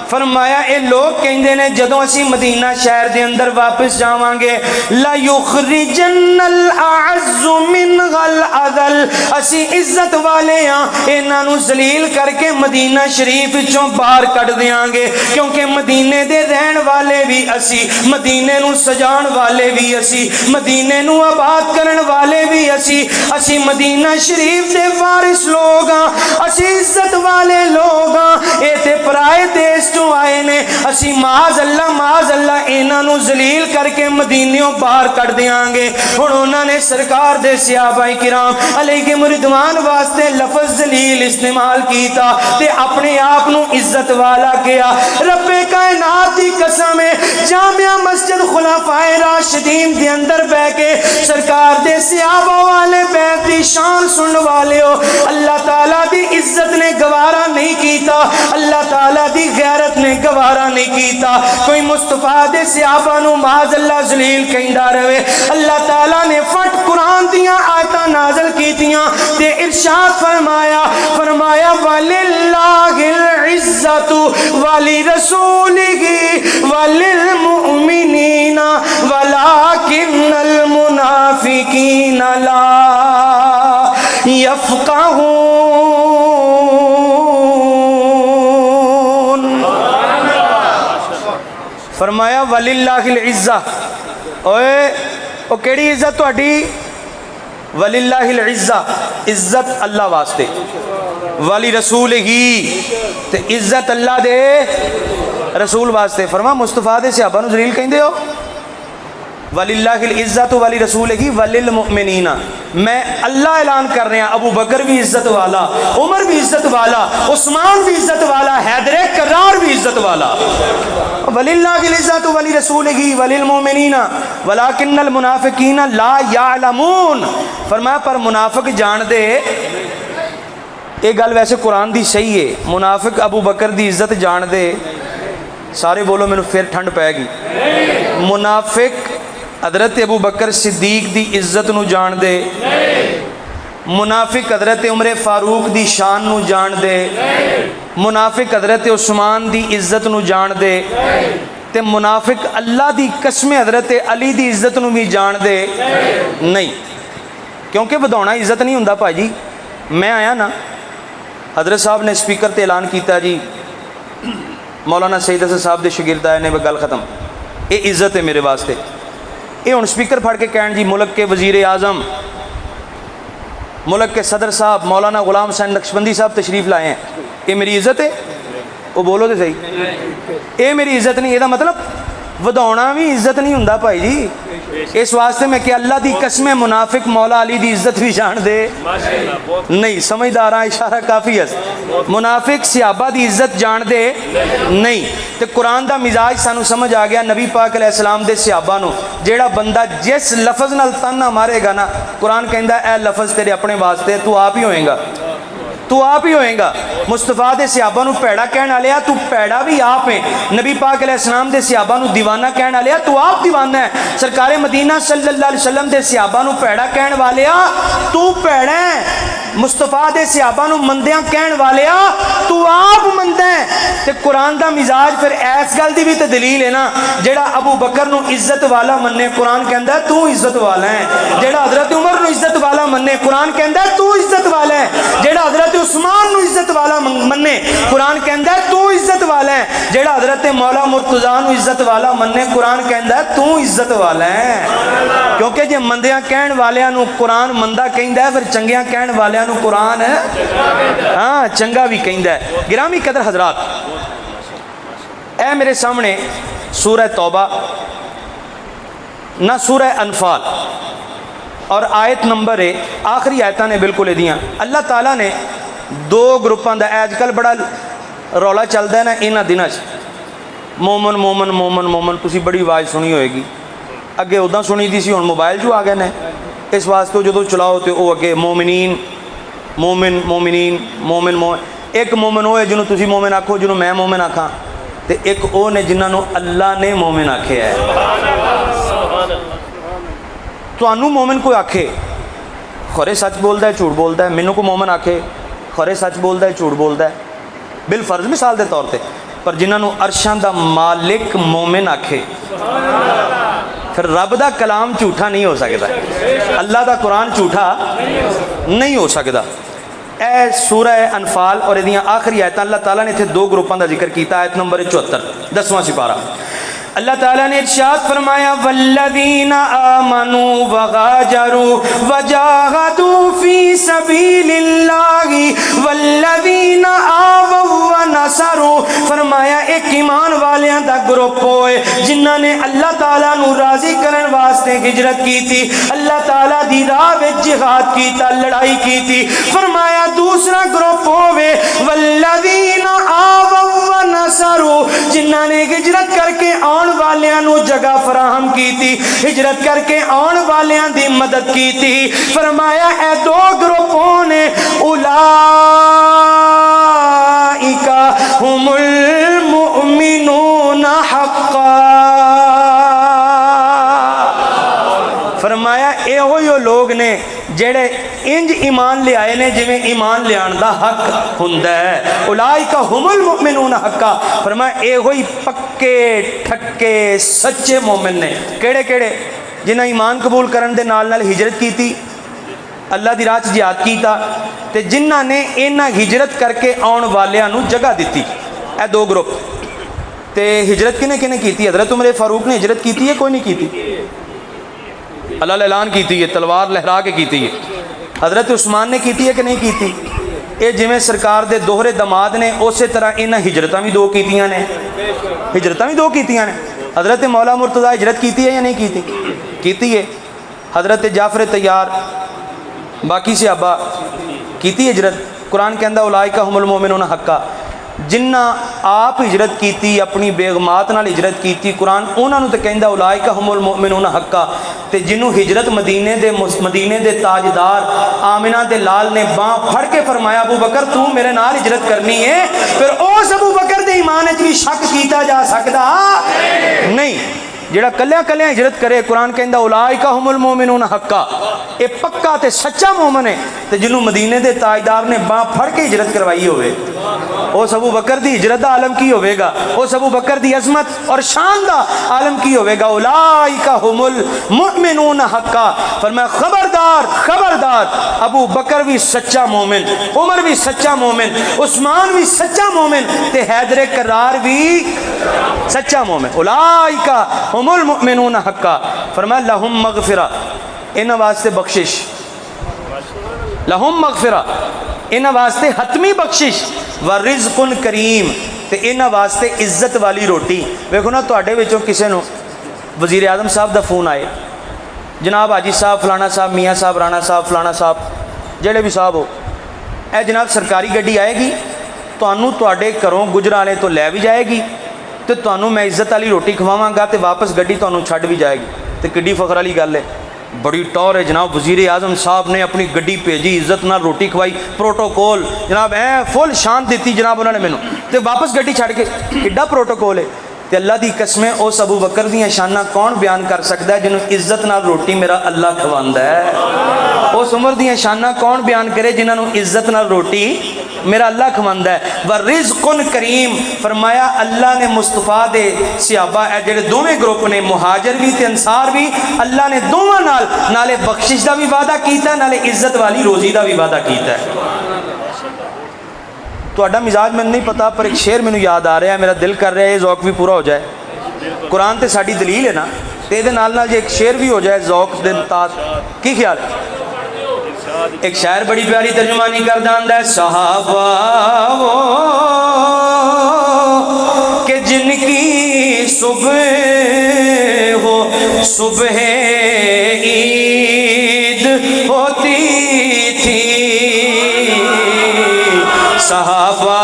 फरमाया ये लोग कहते हैं जदों असी मदीना शहर के अंदर वापस जावांगे, ला युखरिजन्नल अअज़्ज़ु मिनल अज़ल, असी इज्जत वाले हाँ, इन्हां नूं जलील करके मदीना शरीफ चों बाहर कढ़ देंगे। क्योंकि मदीने दे रहन वाले भी असी, मदीने नूं सजाण वाले भी असी, मदीने नूं आबाद करन वाले भी असी मदीना शरीफ दे वारिस लोग हाँ, असी इज्जत वाले लोग हाँ। ये ते पराए देश चों आए ने, असी माज अल्लाह इन्हां नूं जलील करके मदीनियों बाहर कढ़ देंगे। हुण उन्होंने सरकार दे सहाबा किराम अलैहिम रिदवान वास्ते लफज जलील इस्तेमाल किया ते अपने आप नूं इज्जत वाला किया। रब्बे कायनात दी कसम है, जामिया मस्जिद खुलाफाए राशिदीन दे अंदर बह के सरकार दे सहाबा वाले बैत दी शान सुन वाले हो, अल्लाह ताला दी इज्जत ने गवारा नहीं कीता, अल्लाह ताला दी गैरत ने गवारा नहीं कीता। कोई मुस्तफा दे सहाबा नूं माज अल्लाह जलील कहंदा रहे। अल्लाह ताला ने फट कुरान दियां आयतां नाज़िल कीतियां ते इरशाद फरमाया वलिल्लाहिल इज्जतु वली रसूलिही वलिल मुमिनीना वलाकिन्नल मुनाफिकीना ला यफ़क़हून। फरमाया वलिल्लाहिल इज्जा, ओए ओ केड़ी इज्जत तुहाडी? वलिल्लाहिल इज्जा, इज्जत अल्लाह वास्ते, वाली रसूल ही, ते इज्जत अल्लाह दे रसूल वास्ते। फरमा मुस्तफा दे सहाबा नूं जलील कहंदे हो? वलिल्लाहिल इज्जतु वली रसूलिही वलिल मुमिनीना, मैं अल्लाह ऐलान कर रहा, अबू बकर भी इज्जत वाला, उमर भी इज्जत वाला, उस्मान भी इज्जत वाला, हैदर करार भी इज्जत वाला। वलिल्लाहिल इज्जतु वली रसूलिही वलिल मुमिनीना वलाकिन्नल मुनाफिकीना ला यालमून। फरमाया पर मुनाफिक जान दे, ये गल वैसे कुरान दी सही है, मुनाफिक अबू बकर दी इज्जत जान दे। सारे बोलो मैनू फिर ठंड पैगी। मुनाफिक हज़रत अबू बकर सिद्दीक दी इज्जत नूं जान दे, मुनाफिक हज़रत उमर फारूक दी शान नूं जान दे, मुनाफिक हज़रत उस्मान दी इज्जत नूं जान दे, ते मुनाफिक अल्लाह दी कसम हज़रत अली दी इज्जत नूं भी जान दे नहीं। क्योंकि वधाउणा इज्जत नहीं हुंदा भाजी। मैं आया ना, हज़रत साहब ने स्पीकर ते ऐलान किया जी मौलाना सईद हसन साहब के शागिर्द आए ने, गल खत्म। ये इज्जत है मेरे वास्ते। ये हुण स्पीकर फड़ के कहण जी मुल्क के वजीर आज़म, मुल्क के सदर साहब मौलाना गुलाम हुसैन नक्शबंदी साहब तशरीफ़ लाए हैं, ये मेरी इज्जत है? वो बोलो तो सही, ये मेरी इज्जत नहीं। ਇਹਦਾ मतलब ਵਧਾਉਣਾ ਵੀ ਇੱਜ਼ਤ ਨਹੀਂ ਹੁੰਦਾ ਭਾਈ ਜੀ। इस वास्ते मैं कि अल्लाह की कसम मुनाफिक मौला अली की इज्जत भी जान दे नहीं, समझदार हाँ, इशारा काफ़ी है। मुनाफिक सहाबा की इज्जत जान दे नहीं। तो कुरान का मिजाज सानू समझ आ गया। नबी पाक अलैहिस्सलाम दे सहाबा नू जेड़ा बंदा जिस लफज नाल ताना मारेगा ना, कुरान कहता है ए लफज तेरे अपने वास्ते, तू आप ही होएगा, तू आप ही होएगा। मुस्तफा दे सहाबा नू भैड़ा कहने वाले तू भैड़ा भी आप है। नबी पाक अलैहिस्सलाम दे सहाबा नू दीवाना कहने वाले तू आप दीवाना है। सरकारे मदीना सल्लल्लाहु अलैहि वसल्लम दे सहाबा नू भैड़ा कहने वाले तू भैड़ा है। मुस्तफा दे सहाबा नू मंदियां कहने वाले तू आप मंदा है। ते कुरान दा मिजाज फिर इस गल दी भी तो दलील है ना, जेड़ा अबू बकर नू इज्जत वाला मन्ने, कुरान कहंदा तू इज्जत वाला है। जेड़ा हजरत उमर नू इज्जत वाला मन्ने, कुरान कहंदा तू इज्जत वाला है। जेड़ा हजरत उस्मान नू इज्जत वाला मन्ने, कुरान कहंदा तू इज्जत वाला है। जेड़ा हजरत मौला मुर्तजा नू इज्जत वाला मन्ने, कुरान कहंदा तू इज्जत वाला है। क्योंकि जे मंदियां कहने वालियां नू कुरान मंदा कहंदा है, फिर चंगियां कहने वालियां नू कुरान हाँ चंगा भी कहंदा है। गिरामी कदर हजरात, ए मेरे सामने सूरह तौबा ना सूरह अनफाल और आयत नंबर है आखिरी आयतां ने बिल्कुल इहदियां। अल्लाह ताला ने दो ग्रुपां दा अजकल बड़ा रौला चलदा है ना इन्हां दिनां च, मोमन मोमन मोमन मोमन, तुसीं बड़ी आवाज़ सुनी होएगी। अगे उदां सुनी दी सी, हुण मोबाइल जो आ गए ने, इस वास्ते जो चलाओ तो वह अगे मोमिनीन मोमिन मोमिनीन मोमिन मोमिन। एक मोमिन वो है जिन्होंने तुसीं मोमिन आखो, जिन्होंने मैं मोमिन आखा, तो एक वो ने जिन्होंने अल्लाह ने मोमिन आखे है। तुहानू मोमिन कोई आखे खरे सच बोलता है झूठ बोलता है, मैनू को मोमिन आखे खरे सच बोलता है झूठ बोलता है, बिल फर्ज मिसाल के तौर पर। पर जिन्होंने अरशां दा मालिक मोमिन आखे, फिर रब दा कलाम झूठा नहीं हो सकता, अल्लाह दा कुरान झूठा नहीं हो सकता। ए सूरह अनफाल और इहदियां आखिरी आयतां अल्लाह ताला ने इत्थे दो ग्रुपां दा जिक्र किया। आयत नंबर 74 10वां सिपारा, अल्लाह ताला ने इरशाद फरमाया वल्लज़ीना आमनू वगाजरू वजाहदू फी सबीलिल्लाहि वल्लज़ीना आवू व नसरू। फरमाया एक ईमान वालियां दा ग्रुप होए जिन्हां ने अल्लाह ताला नू राजी करन वास्ते हिजरत की थी, अल्लाह ताला दी राह विच जिहाद कीता, लड़ाई की थी। फरमाया दूसरा ग्रुप होवे वल्लज़ीना आवू व नसरू, जिन्हां ने हिजरत करके वालियां नू जगह फराहम की थी, हिजरत करके आने वालियां दी मदद की थी। फरमाया ए दो ग्रुपों ने उलाइका हुमुल मुमिनूना हक्का। फरमाया एहो लोग ने जेड़े इंज ईमान ले आए ने जिवें ईमान लियाण दा हक हुंदा है। उलाइका हुमुल मुमिनून हक्का। फरमाया एहो ही पक्के ठक्के सच्चे मोमिन ने। केड़े केड़े? जिन्हां ईमान कबूल करन दे नाल नाल हिजरत कीती, अल्लाह दी राह च जिहाद कीता, ते जिन्हां ने इन्हां हिजरत करके आउण वालियां नू जगह दित्ती। ए दो ग्रुप। ते हिजरत किने किने कीती? हज़रत उमर फारूक ने हिजरत कीती है, कोई नहीं कीती? अल्लाह ऐलान की है, तलवार लहरा के की है। हज़रत उस्मान ने की है कि नहीं की? ये जिमें सरकार दे दोहरे दमाद ने, उस तरह इन्हें हिजरत भी दो कीतियां ने, हिजरत भी दो कीतियां ने। हज़रत मौला मुर्तज़ा हिजरत की है या नहीं की है? हज़रत जाफर तैयार बाकी सहाबा की हिजरत। कुरान कहता उलाइका हुमुल मोमिनून हक्का। जिन्ना आप हिजरत की अपनी बेगमात नाल हिजरत की, कुरान उन्होंने तो कहता उलाइका हुमुल मोमिनून हक्का। तो जिन्हों हिजरत मदीने दे ताजदार आमिना दे लाल ने बाँह फड़ के फरमाया अबू बकर तू मेरे नाल हिजरत करनी है, फिर उस अबू बकर दे ईमान भी शक किया जा सकता नहीं। जेड़ा कल्या कल्या हिजरत करे, कुरान कहता उलाइका हुमुल मोमिनून हक्का, ये पक्का ते सच्चा मोमिन है। तो जिन्हों मदीने दे ताजदार ने बाँह फड़ के हिजरत करवाई होवे, उस अबू बकर दी हिजरत का आलम की होवेगा, उस अबू बकर दी अजमत और शान का आलम की होवेगा। उलाइका हुमुल मुमिनून हक्का। फरमाया खबरदार खबरदार, अबू बकर भी सच्चा मोमिन, उमर भी सच्चा मोमिन, उस्मान भी सच्चा मोमिन, ते हैदर करार भी सच्चा मोमिन। उलाइका हुमुल मुमिनून हक्का। फरमाया लहुम मगफिरा, इन्हां वास्ते बख्शिश, लहुम मगफिरा, इन्हां वास्ते हतमी बख्शिश, व रिज़्कुन करीम, तो इन्हां वास्ते इज्जत वाली रोटी। वेखो ना तुहाडे विचों किसी नूं वज़ीर आज़म साहब का फोन आए, जनाब हाजी साहब फलाना साहब मियाँ साहब राणा साहब फलाना साहब जेड़े भी साहब हो, ए जनाब सरकारी गड्डी आएगी तुहानूं तुहाडे घरों गुजराले तो लै भी जाएगी तो तुहानूं मैं इज्जत वाली रोटी खवावांगा तो वापस गड्डी तुहानूं छड्ड भी जाएगी। तो किड्डी फखर वाली गल है, बड़ी टौर है जनाब। वज़ीर आज़म साहब ने अपनी गड्डी भेजी, इज्जत नाल रोटी खवाई, प्रोटोकॉल जनाब ऐ फुल शान दी जनाब उन्होंने मैनू, तो वापस गड्डी छड्ड के किड्डा प्रोटोकॉल है। तो अल्लाह की कसमें उस अबू बकर दियां शाना कौन बयान कर सकता है जिन्होंने इज्जत नाल रोटी मेरा अल्लाह खवांदा है। उस उमर दियां शाना कौन बयान करे जिन्होंने इज्जत नाल रोटी मेरा अल्लाह खवांदा है। व रिज़्क़ुन करीम फरमाया अल्लाह ने मुस्तफा दे सहाबा ए जेड़े दोवें ग्रुप ने मुहाजिर भी ते अंसार भी, अल्लाह ने दोवां नाल नाले बख्शिश का भी वादा किया नाले इज्जत वाली रोजी का भी वादा किया है। तुहाडा मिजाज मैनूं नहीं पता पर एक शेर मैनूं याद आ रहा है, मेरा दिल कर रहा है ये ज़ौक भी पूरा हो जाए। कुरान तो साडी दलील है ना, तो ये नाल जे एक शेर भी हो जाए ज़ौक दे मुताबिक, की ख्याल है? एक शायर बड़ी प्यारी तर्जुमानी करदा आंदा है, सहाबा वो कि जिनकी सुबह हो सुबह ईद होती थी, सहाबा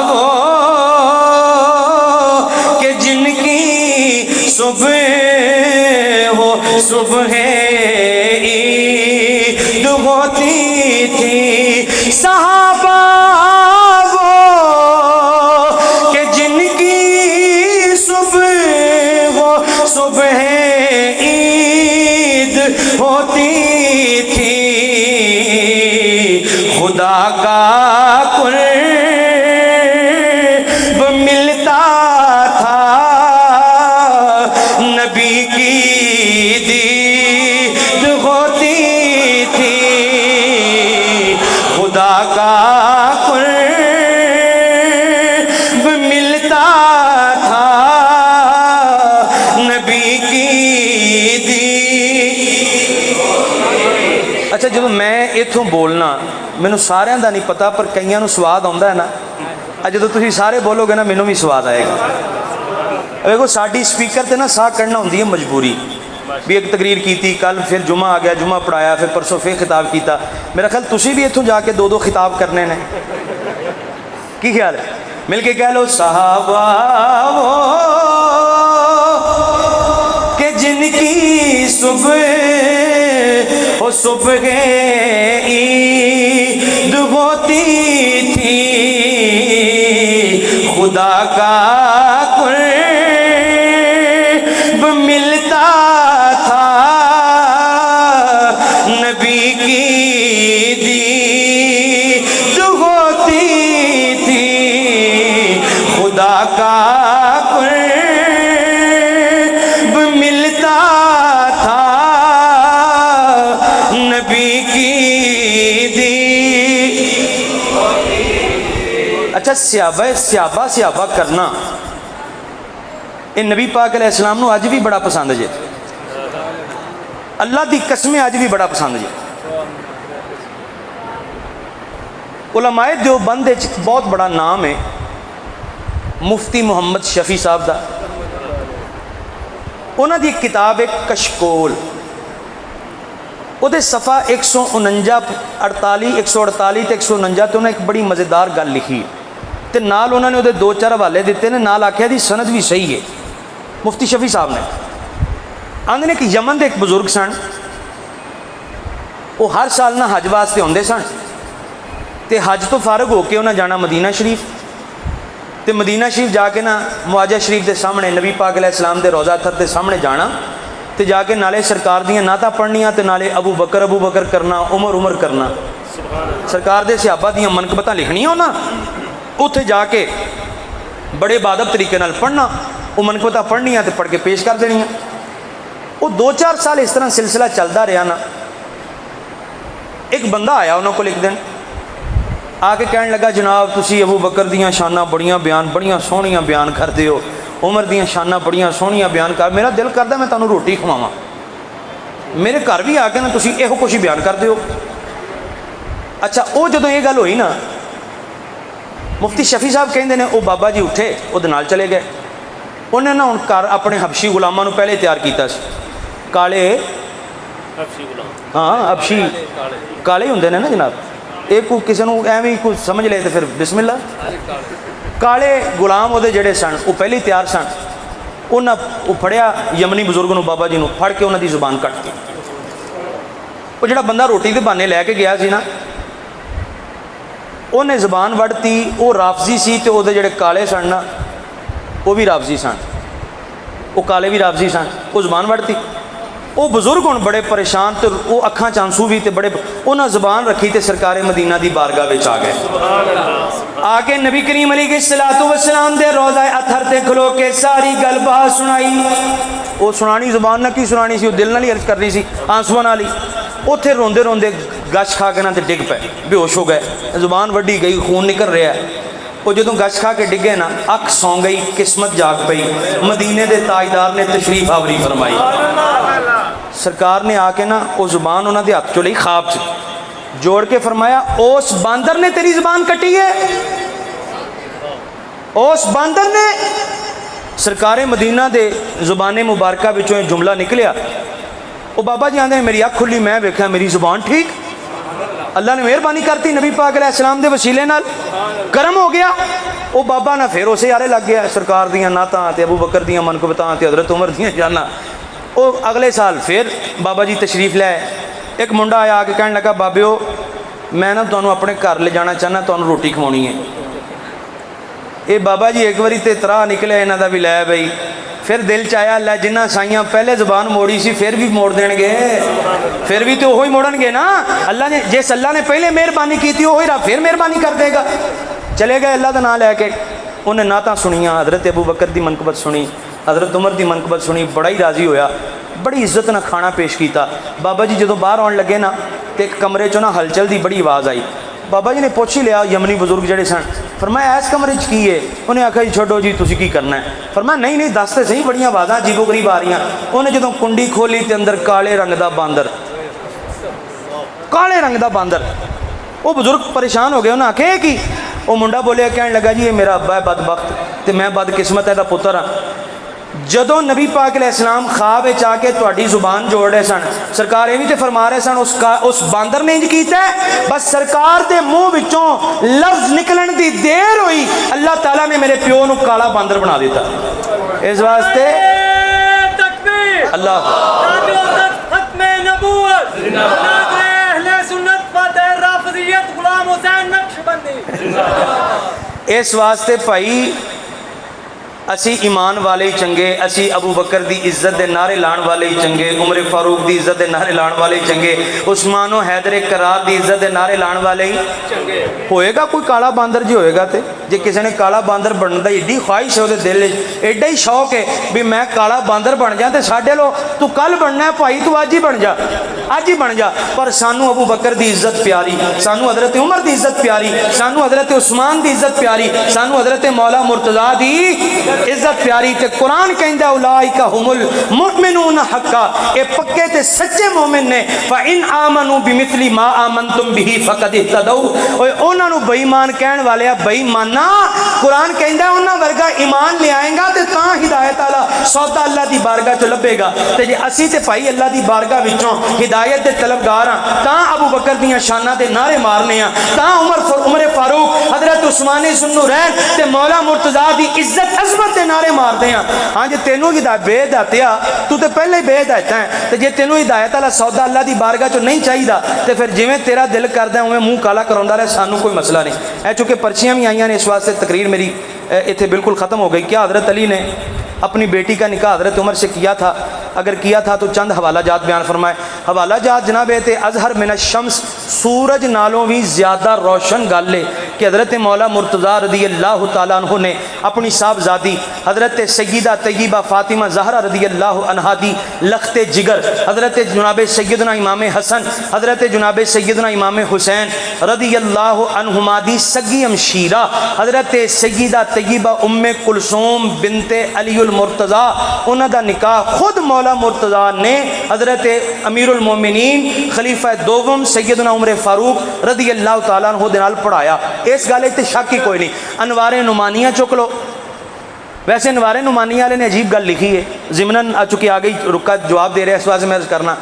वो कि जिनकी सुबह हो सुबह ईद होती थी, सहाबा वो कि जिनकी सुबह हो सुबह ईद होती थी, खुदा का मिलता था नबी की दीद होती थी, खुदा का कुर्ब मिलता था नबी की दीद। अच्छा जो मैं इथों बोलना मैनू सारिਆਂ ਦਾ नहीं पता पर कईयां नूं स्वाद आउंदा है ना, जो तुम सारे बोलोगे ना मैनू भी स्वाद आएगा। देखो साड़ी स्पीकर से ना साह कढ़ना होंगी है मजबूरी, भी एक तकरीर की कल फिर जुमा आ गया, जुमा पढ़ाया, फिर परसों फिर खिताब किया। मेरा ख्याल तुसी भी इत्थों जाके दो दो खिताब करने ने, की ख्याल है? मिल के कह लो सहाबा वो के जिनकी सुबह हो सुबह ईद होती थी, खुदा का कुर्ब मिलता था नबी की दीद होती थी, खुदा का कुर्ब मिलता था नबी की दीद। अच्छा स्याबा करना ये नबी पाक अलैहिस्सलाम नूं अज भी बड़ा पसंद जे, अल्लाह की कसमें अज भी बड़ा पसंद जे। उलमाए देवबंद बहुत बड़ा नाम है मुफ्ती मुहम्मद शफी साहब का, उन्होंने एक किताब है कशकोल, उहदे सफ़ा 149 148 तो 149 तो उन्हें एक बड़ी मज़ेदार गल लिखी तो नाल उन्होंने उहदे 2-4 हवाले दिते ने, नाल आख्या दी सनद भी सही है। मुफ्ती शफी साहब ने आंदे ने कि यमन के एक बजुर्ग सन, वो हर साल ना हज वास्ते आउंदे सन, तो हज तो फारग होकर उन्हें जाना मदीना शरीफ, तो मदीना शरीफ जाके ना मुआजा शरीफ के सामने नबी पाक अलैहिस्सलाम के रोज़ा अतर के सामने जाना, तो जाके नाले सरकार दियाँ नाता पढ़नियाँ, तो नाले अबू बकर करना, उमर करना, सरकार के सहाबा दियाँ मनकबतां लिखनियाँ ना, उत्थे जाके बड़े इबादत तरीके नाल पढ़ना, वो मनकबतां पढ़नियाँ तो पढ़ के पेश कर देनियाँ। वो 2-4 साल इस तरह सिलसिला चलता रहा ना। एक बंदा आया उन्होंने को एक दिन आके कहने लगा जनाब तुसी अबू बकर दियाँ शाना बड़ियाँ सोहनियां बयान करते हो, उमर दियाँ शाना बड़ियाँ सोहनियां बयान कर, मेरा दिल करता मैं तुहानूं रोटी खवावां, मेरे घर भी आके ना तुसी इहो कुछ ही बयान करते हो। अच्छा वो जदों ये गल होई ना मुफ्ती शफी साहब कहते हैं वो बाबा जी उठे वो नाल चले गए। उन्हें ना हुण घर अपने हबशी गुलामां नूं पहले तैयार किया काले हाँ हबशी काले हुंदे ने ना जनाब, एक कोई किसी नूं एवें कोई समझ ले तो फिर बिस्मिल्ला। काले गुलाम वो जिहड़े सन वो पहले ही तैयार सन। उन्हें वो फड़िया यमनी बजुर्ग नूं बाबा जी नूं फड़ के उन्हां दी जुबान कटती। वो जिहड़ा बंदा रोटी के बहाने लैके गया सी ना उन्हें जुबान वढ़ती। वो राफजी सी तो वो जिहड़े काले सन ना वो भी राफजी सन, वो काले भी राफजी सन। वो जुबान वढ़ती। वो बजुर्ग हुण बड़े परेशान तो वो अखां च आंसू भी तो बड़े उन्हें जुबान रखी तो सरकारे मदीना की बारगाह में आ गए। आके नबी करीम अलैहिस्सलातु वस्सलाम दे रोज़ा अथर ते खलो के सारी गल बात सुनाई। वो सुनानी जुबान ना की सुनानी सी, वो दिल नाल ही अर्ज करनी सी आंसुआं नाल ही। उत्थे रोंदे रोंदे गश खा के ना ते डिग पे बेहोश हो गए, जुबान वड्डी गई, खून निकल रहा है। वो जो गश खा के डिगे ना अख सौ गई, किस्मत जाग पई। मदीने के ताजदार ने तशरीफ आवरी फरमाई। सरकार ने आके ना वो जुबान उन्होंने हाथ चो ली, ख्वाब च जोड़ के फरमाया उस बांदर ने तेरी जुबान कटी है, उस बांदर ने। सरकारे मदीना दे जुबाने मुबारका विचों जुमला निकलिया। वो बाबा जी आंदे मेरी अख खुली, मैं वेख्या मेरी जुबान ठीक, अल्लाह ने मेहरबानी करती नबी पाक अलैहिस्सलाम दे वसीले नाल करम हो गया। वो बाबा ना फिर उसे यारे लग गया सरकार दियां नातां ते अबू बकर दियां मनकबतां ते हज़रत उमर दियां जाना। वो अगले साल फिर बाबा जी तशरीफ ले आए। एक मुंडा आया आके कहने लगा बाबिओ मैं ना तुहानूं अपने घर ले जाना चाहना, तुहानूं रोटी खवाउणी है। ये बाबा जी एक बारी ते तराह निकले इन्हां दा भी लै बई। फिर दिल च आया लै जिन्हां साइयां पहले जुबान मोड़ी सी फिर भी मोड़ देणगे, फिर भी तो वही मोड़नगे ना। अल्लाह ने जिस अल्लाह ने पहले मेहरबानी की थी वही रब फिर मेहरबानी कर देगा। चले गए अल्लाह का नाम लैके। उन्हें नातां सुनियां, हज़रत अबू बकर की मनकबत सुनी, हज़रत उमर की मनकबत सुनी, बड़ा ही राजी होया, बड़ी इज्जत नाल खाना पेश किया। बाबा जी जो बाहर आउण लगे ना तो एक कमरे चों ना हलचल की बड़ी आवाज़ आई। बाबा जी ने पुछ ही लिया यमनी बजुर्ग जड़े सन, फरमाया इस कमरे च की है? उन्हें आखिया जी छोड़ो जी तुसीं की करना है। फरमाया नहीं नहीं दस तो सही, बड़ियां आवाज़ां अजीबो गरीब आ रही। उन्हें जो कुंडी खोली तो अंदर काले रंग का बांदर, काले रंग का बांदर। वो बजुर्ग परेशान हो गए, उन्हें आखिया कि वो मुंडा बोलिया कहने लगा जी ये मेरा अब्बा है बदबख्त तो मैं बदकिस्मत है पुत्र हाँ। जदों नबी पाक अलैहिस्सलाम ख्वाब में आके तुहाडी जुबान जोड़ रहे सन, सरकार ये भी तो फरमा रहे सन उस बांदर ने इंज कीता है। बस सरकार के मुँह विचों लफ्ज निकलन की देर हुई, अल्लाह ताला ने मेरे प्यो नूं काला बांदर बना दिता। इस वास्ते अल्लाह इस वास्ते भाई असी ईमान वाले ही चंगे, असी अबू बकर की इज्जत के नारे लाने वाले ही चंगे, उमर फारूक की इज्जत के नारे लाने वाले ही चंगे, उस्मानो हैदर करार की इज्जत के नारे लाने वाले ही चंगे। होएगा कोई काला बांदर जी होएगा तो जे किसी ने काला बांदर बनने की एड्डी ख्वाहिश है, वो दिल एड्डा ही शौक है भी मैं काला बांदर बन जा तो साढ़े लो तू कल बनना है भाई, तू अज ही बन जा, अज ही बन जा। पर सानू अबू बकर की इज्जत प्यारी, सानू हज़रत उमर की इज्जत प्यारी, सानू हज़रत उस्मान की इज्जत प्यारी, सानू हज़रत मौला मुर्तज़ा की इज्जत प्यारी। ते कुरान कहंदा उलाइका हुमुल मुमिनून हक्का, ये पक्के ते सच्चे मोमिन ने। फ इन आमनू बिमिथली मा आमनतुम बिही फकद इहतदौ, ओए उन्हां नू बेईमान कहण वाले बेईमाना कुरान कहंदा उन्हां वर्गा ईमान ले आएगा ते तां हिदायत वाला सौदा अल्लाह दी बारगाह च लभेगा। ते जे असी ते भाई अल्लाह दी बारगाह विचों हिदायत दे तलबगार हां तां अबू बकर दीयां शानां दे नारे मारने आ, तां उमर फारूक हज़रत उस्मान ज़ुन्नुरैन ते मौला मुर्तज़ा दी इज्जत अज़मत के नारे मारते हैं। हाँ जो तेनों बेहिदायतिया तू तो पहले ही बेहिदायत है, तो जे तेनों हिदायत वाला सौदा अल्लाह की बारगाह चो नहीं चाहिए तो फिर जिवें तेरा दिल करदा उवें मूँह काला कराउंदा रहे, सानू कोई मसला नहीं है। चूँकि पर्चियाँ भी आईयां ने इस वास्ते तकरीर मेरी इत्थे बिल्कुल ख़त्म हो गई। क्या हज़रत अली ने अपनी बेटी का निकाह हज़रत उमर से किया था? अगर किया था तो चंद हवाला जात बयान फरमाए। हवाला जात जनाब ते अजहर मिन शम्स, सूरज नालों भी ज़्यादा रोशन गल है कि हज़रत मौला मुर्तज़ा रदी अल्लाह तआला अन्हु ने अपनी साहबजादी हज़रत सैयदा तय्यबा फ़ातिमा ज़हरा रदी अल्लाह अन्हा दी लख्ते जिगर, हज़रत जुनाब सैयदना इमाम हसन, हज़रत जुनाब सैयदना इमाम हुसैन रदी अल्लाह अन्हुमा दी सगी अमशीरा हज़रत सैयदा तय्यबा उम्मे कुलसूम बिनते अली मुर्तज़ा, उन्हां दा निकाह खुद मौला मुर्तज़ा ने हज़रत अमीरुल मोमिनीन खलीफा दोवम सैयदना उमर फारूक रदी अल्लाह तआला अन्हु दे नाल पढ़ाया। इस गल ते शक ही कोई नहीं। अनवारे नुमानिया चुक लो। वैसे अनवारे नुमानिया वाले ने अजीब गल लिखी है, जिमनन आ चुकी आ गई, रुका जवाब दे रहा इस वास्ते मैं करना।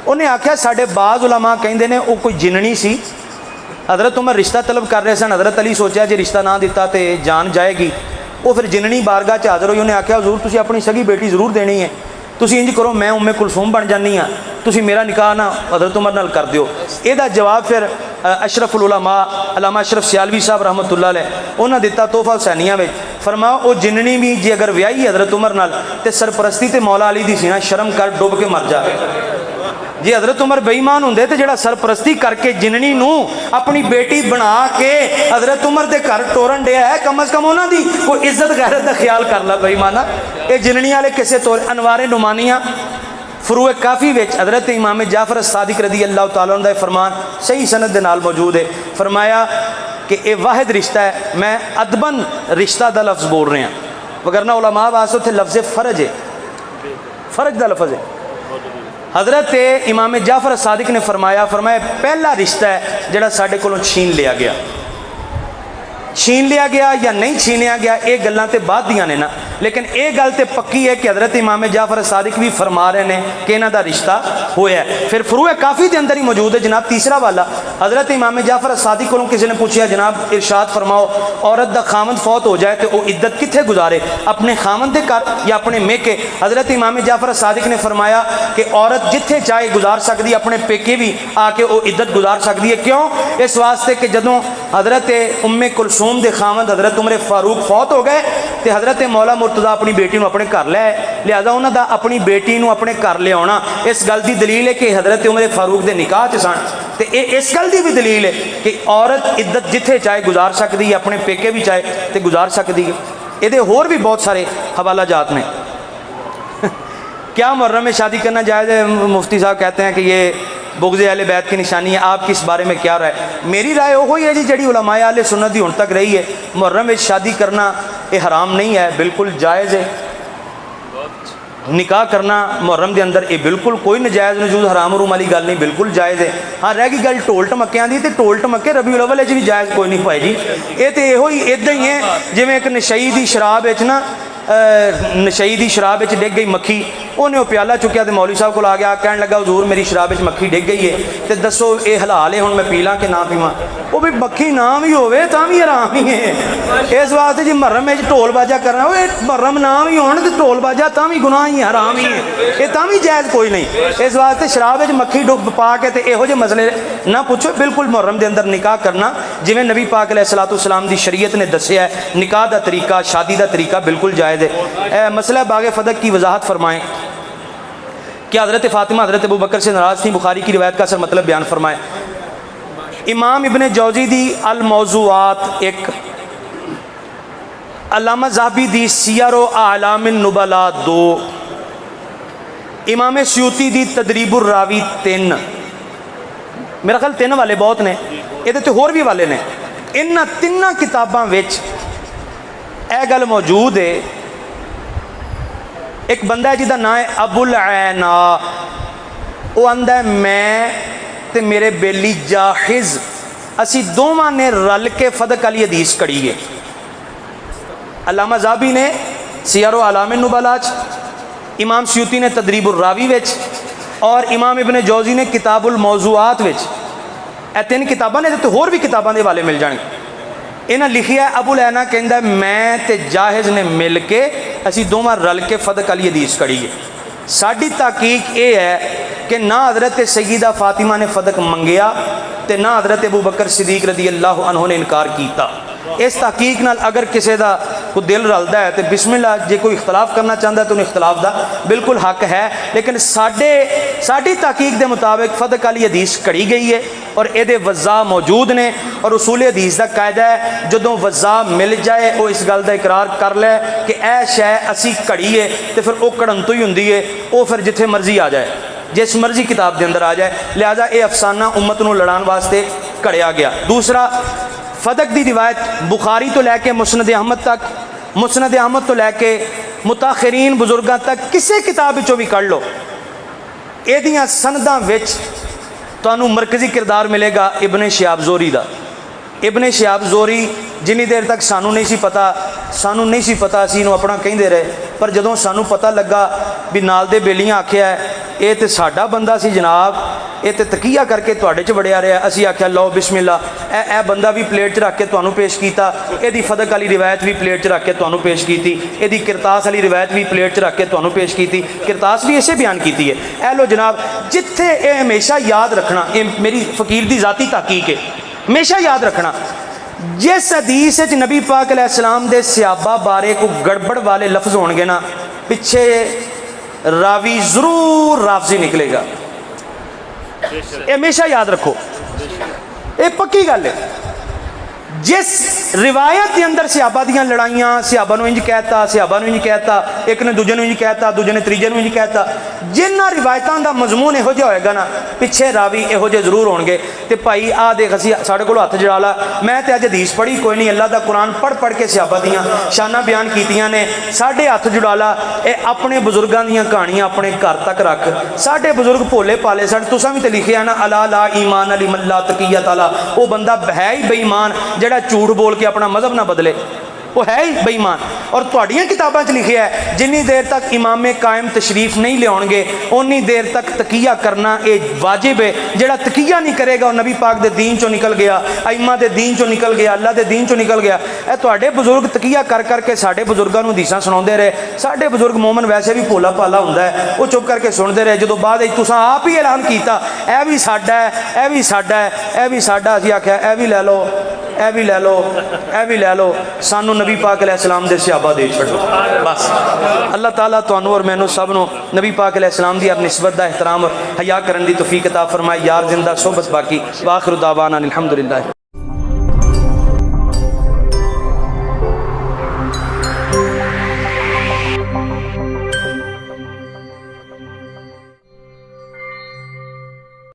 उन्हें आख्या साढ़े बाज़ उलमा कहते हैं वो कोई जिननी सी। हज़रत उमर रिश्ता तलब कर रहे सन। हज़रत अली सोचा जे रिश्ता ना दिता तो जान जाएगी। वो फिर जिननी बारगाह च हाज़र हुई। उन्हें आख्या हज़ूर तुसीं अपनी सगी बेटी जरूर देनी है, तुसीं इंज करो मैं उम्मे कुलसूम बन जानी हाँ, तुसीं मेरा निकाह ना हज़रत उमर नाल कर दिओ। ਇਹਦਾ जवाब फिर अशरफुल उलमा अल्लामा अशरफ सियालवी साहब रहमतुल्लाह अलैह उन्हें दिता तोहफा हुसैनिया में। फरमाया वो जिननी भी जे अगर विआही हज़रत उमर नाल ते सरपरस्ती ते मौला अली दी सी ना, शर्म कर डुब के मर जाए। जे हज़रत उमर बेईमान होंदे तो जिहड़ा सरपरस्ती करके जिननी नूं अपनी बेटी बना के हज़रत उमर के घर टोरन दिया है, कम अज़ कम उन्होंने कोई इज्जत गैरत का ख्याल कर ला बेईमाना। ये जिननी वाले किसे तौर अनवारे नुमानिया फरूए काफ़ी विच हज़रत इमाम जाफर सादिक रदी अल्लाह तआला अन्हु दा फरमान सही सनद दे नाल मौजूद है। फरमाया कि यह वाहिद रिश्ता है, मैं अदबन रिश्ता का लफ्ज़ बोल रहा, वगरना उलमा वास्ते उत्थे लफ्ज़ फ़र्ज है, फ़र्ज का लफ्ज़ है। हज़रत इमाम जाफर सादिक ने फरमाया पहला रिश्ता है जिहड़ा साडे कोलों छीन लिया गया। छीन लिया गया या नहीं छीनिया गया ये गल्लां ते बाद दियां ने ना, लेकिन ये गल तो पक्की है कि हज़रत इमाम जाफर सादिक भी फरमा रहे हैं कि इन्हां दा रिश्ता होया है। फिर फरूए काफ़ी के अंदर ही मौजूद है जनाब तीसरा वाला। हज़रत इमाम जाफर सादिक को किसी ने पूछा जनाब इरशाद फरमाओ औरत का खामद फौत हो जाए तो वह इद्दत कित्थे गुजारे, अपने खामद के घर या अपने मेके। हज़रत इमाम जाफर सादिक ने फरमाया कि औरत जिथे चाहे गुजार सकती है, अपने पेके भी आके वो इद्दत गुजार सकती है। क्यों? इस वास्ते कि जदों हज़रत उम्मे कुलसूम दे खामद हज़रत उमर फारूक फौत हो गए तो हज़रत मौला मुर्तज़ा अपनी बेटी को अपने घर लै, लिहाजा उन्होंने अपनी बेटी को अपने घर लिया इस गल की दलील है कि हज़रत उमर फारूक के निकाह च सन। तो ये इस गल की भी दलील है कि औरत इद्दत जिथे चाहे गुजार सकती है, अपने पेके भी चाहे तो गुजार सकती है। ये होर भी बहुत सारे हवाला जात ने। क्या मुहर्रम में शादी करना जायज़ है? मुफ्ती साहब कहते हैं कि ये बुग़्ज़ अहले बैत की निशानी है। आपकी इस बारे में क्या राय? मेरी राय वो ही है जी जी उलमाए अहले सुन्नत दी हुण तक रही है। मुहर्रम में शादी करना ये हराम नहीं है, बिल्कुल जायज़ है। निकाह करना मुहर्रम के अंदर ये बिल्कुल कोई नजायज़ नजूज हराम हरूम वाली गल नहीं, बिल्कुल जायज़ है। हाँ रह गई गल ढोल ढमक्या की, तो ढोल ढमक्के रबीउल अव्वल भी जायज़ कोई नहीं पाई जी। ये तो यो ही इदा ही है जिमें एक नशई की शराब ना नशई की शराब डिग गई मक्खी, उन्हें वो प्याला चुकया तो मौलवी साहब को आ गया, कह लगा हजूर मेरी शराब मक्खी डिग गई है तो दसो ये हलाल है हुण मैं पी ला कि ना पीवा? वो भी मक्खी ना भी होवे तां भी हराम ही है। इस वास्ते जी मुहर्रम में ढोल बाजा करना, वो मुहर्रम ना भी हो तो ढोल बाजा तां भी गुनाह ही हराम ही है, ये तां भी जायज़ कोई नहीं। इस वास्ते शराब मक्खी डुब पा के इहो जे मसले ना पूछो। बिल्कुल मुहर्रम के अंदर निकाह करना जिवें नबी पाक अलैहिस्सलातु वस्सलाम की शरीयत ने दस्सिया है, निकाह का तरीका शादी का तरीका बिल्कुल जायज़ है। मसला बागे फदक की वजाहत फरमाएँ कि हज़रत फ़ातिमा हज़रत अबू बकर से नाराज़ थी। बुखारी की रिवायत का असर मतलब बयान फरमाए। इमाम इब्ने जौज़ी दी अल मौज़ूआत एक, अल्लामा ज़हाबी दी सियर व आलामिन नुबला 2, इमाम सयूती दी तदरीबुर रावी 3, मेरा ख्याल 3 वाले बहुत ने, ये तो होर भी वाले ने। इन्हां 3 किताबां विच यह गल मौजूद है। एक बंदा है जिसका नाम है अबुल ऐना, वो आंदा है मैं ते मेरे बेली जाहिज़ असी दोवां ने रल के फदक अली हदीस कड़ी है। अल्लामा ज़हाबी ने सियर व आलामिन नुबला, इमाम सयूती ने तदरीबुर रावी विच और इमाम इब्ने जौज़ी ने किताबुल मौज़ूआत विच, ये 3 किताबां ने तो होर भी किताबां दे वाले मिल जाएंगे। इन्हें लिखिया अबुल ऐना कहता मैं ते जाहिज़ ने मिल के असी दोवां रल के फदक अली हदीस कड़ी है। साडी तहकीक ये है कि ना हज़रत सैयदा फ़ातिमा ने फदक मंगया तो ना हज़रत अबू बकर सिद्दीक़ रदी अल्लाह अन्हु ने इनकार किया। इस तहकीक नाल अगर किसी का कोई दिल रलता है तो बिस्मिल्लाह, जे कोई इख्तलाफ करना चाहता है तो उन्हें इख्तलाफ का बिल्कुल हक है, लेकिन साडी तहकीक के मुताबिक फदक अली हदीस कड़ी गई है और ये वज़ा मौजूद ने। और उसूल हदीस का कायदा है जदों वज़ा मिल जाए वो इस गल का इकरार कर लै कि यह शै असी घड़ी है तो फिर वो घड़न तो ही होंदी है, वो फिर जिथे मर्जी आ जाए, जिस मर्जी किताब के अंदर आ जाए। लिहाजा ये अफसाना उम्मत को लड़ाने वास्ते घड़िया गया। दूसरा, फदक की रिवायत बुखारी तो लैके मुस्नद अहमद तक, मुस्नद अहमद तो लैके मुताखिरीन बुजुर्गों तक किसी किताब भी कढ़ लो, एदियां सनदां विच ਤੁਹਾਨੂੰ ਮਰਕਜ਼ੀ ਕਿਰਦਾਰ ਮਿਲੇਗਾ ਇਬਨ ਸ਼ਿਹਾਬ ਜ਼ੋਰੀ ਦਾ। ਇਬਨ ਸ਼ਿਹਾਬ ਜ਼ੋਰੀ ਜਿੰਨੀ ਦੇਰ ਤੱਕ ਸਾਨੂੰ ਨਹੀਂ ਸੀ ਪਤਾ ਅਸੀਂ ਇਹਨੂੰ ਆਪਣਾ ਕਹਿੰਦੇ ਰਹੇ, ਪਰ ਜਦੋਂ ਸਾਨੂੰ ਪਤਾ ਲੱਗਾ ਵੀ ਨਾਲ ਦੇ ਬੇਲੀਆਂ ਆਖਿਆ ਇਹ ਤੇ ਸਾਡਾ ਬੰਦਾ ਸੀ ਜਨਾਬ, ਇਹ ਤੇ ਤਕੀਆ ਕਰਕੇ ਤੁਹਾਡੇ 'ਚ ਵੜਿਆ ਰਿਹਾ, ਅਸੀਂ ਆਖਿਆ ਲਓ ਬਿਸਮਿल्ला, ਇਹ ਬੰਦਾ ਵੀ ਪਲੇਟ 'ਚ ਰੱਖ ਕੇ ਤੁਹਾਨੂੰ ਪੇਸ਼ ਕੀਤਾ, ਇਹਦੀ ਫਦਕ ਵਾਲੀ ਰਿਵਾਇਤ ਵੀ ਪਲੇਟ 'ਚ ਰੱਖ ਕੇ ਤੁਹਾਨੂੰ ਪੇਸ਼ ਕੀਤੀ, ਇਹਦੀ ਕਿਰਤਾਸ ਵਾਲੀ ਰਿਵਾਇਤ ਵੀ ਪਲੇਟ 'ਚ ਰੱਖ ਕੇ ਤੁਹਾਨੂੰ ਪੇਸ਼ ਕੀਤੀ, ਕਿਰਤਾਸ ਵੀ ਇਸੇ ਬਿਆਨ ਕੀਤੀ ਹੈ। ਇਹ ਲੋ ਜਨਾਬ, ਜਿੱਥੇ ਇਹ ਹਮੇਸ਼ਾ ਯਾਦ ਰੱਖਣਾ, ਇਹ ਮੇਰੀ फ़कीर ਦੀ ज़ाती तहकीक है, हमेशा याद रखना, जिस हदीस नबी पाक अलैहिस्सलाम दे सहाबा बारे को गड़बड़ वाले लफ्ज़ होंगे ना, पिछे रावी ज़रूर राफजी निकलेगा। हमेशा याद रखो, ये पक्की गल है। जिस रिवायत के अंदर सहाबा दियां लड़ाइयां, सहाबा नूं इंज कहता, सहाबा नूं इंज कहता, एक ने दूजे नूं इंज कहता, दूजे ने तीजे नूं इंज कहता, जिन्हां रिवायतां दा मजमून इहो जिहा होएगा ना, पिछे रावी इहो जिहे जरूर होणगे। ते भाई आ देख, असीं साडे कोल हत्थ जड़ा ला, मैं ते अज हदीस पढ़ी कोई नहीं, अल्लाह दा कुरान पढ़ के सहाबा दियां शानां बयान कीतियां ने, साडे हत्थ जुड़ा ला। ਇਹ ਆਪਣੇ ਬਜ਼ੁਰਗਾਂ ਦੀਆਂ ਕਹਾਣੀਆਂ ਆਪਣੇ ਘਰ ਤੱਕ ਰੱਖ। ਸਾਡੇ ਬਜ਼ੁਰਗ ਭੋਲੇ ਭਾਲੇ ਸਨ, ਤੁਸਾਂ ਵੀ ਤੇ ਲਿਖਿਆ ਨਾ, ਅਲਾ ਲਾ ਈਮਾਨ ਅਲੀ ਮੱਲਾ ਤਕੀਅਤ ਅਲਾ, ਉਹ ਬੰਦਾ ਹੈ ਹੀ ਬੇਈਮਾਨ ਜਿਹੜਾ ਝੂਠ बोल के अपना मजहब ना बदले, वो है ही बेईमान। और तुहाड़ियां किताबां च लिखिया है, जिन्नी देर तक इमामे कायम तशरीफ नहीं लियाउणगे उन्नी देर तक तकिया करना ये वाजिब है। जिहड़ा तकिया नहीं करेगा वो नबी पाक दे दीन चों निकल गया, आइमा दे दीन चों निकल गया, अल्लाह दे दीन चों निकल गया। ये तुहाडे बुजुर्ग तकिया कर करके साडे बुजुर्गां नूं हदीसां सुणाउंदे रहे। साडे बुजुर्ग मोमन वैसे भी भोला भाला हुंदा है, वो चुप करके सुणदे रहे। जदों बाद तुसां आप ही ऐलान कीता यह भी साडा है, यह भी साडा है, यह भी साडा, असीं आख्या यह भी लै लो, यह भी लै लो, यह भी लै लो, सानू नबी पाक अलैहिस्सलाम दे सहाबा दे छड्डो बस। अल्लाह ताला तुहानू और मैनू सब नू नबी पाक अलैहिस्सलाम दी हर निस्बत दा एहतराम और हया करन दी तौफीक अता फरमाए। यार जिंदा सोबत बाकी। वाखिर दावाना अनिल हम्दुलिल्लाह।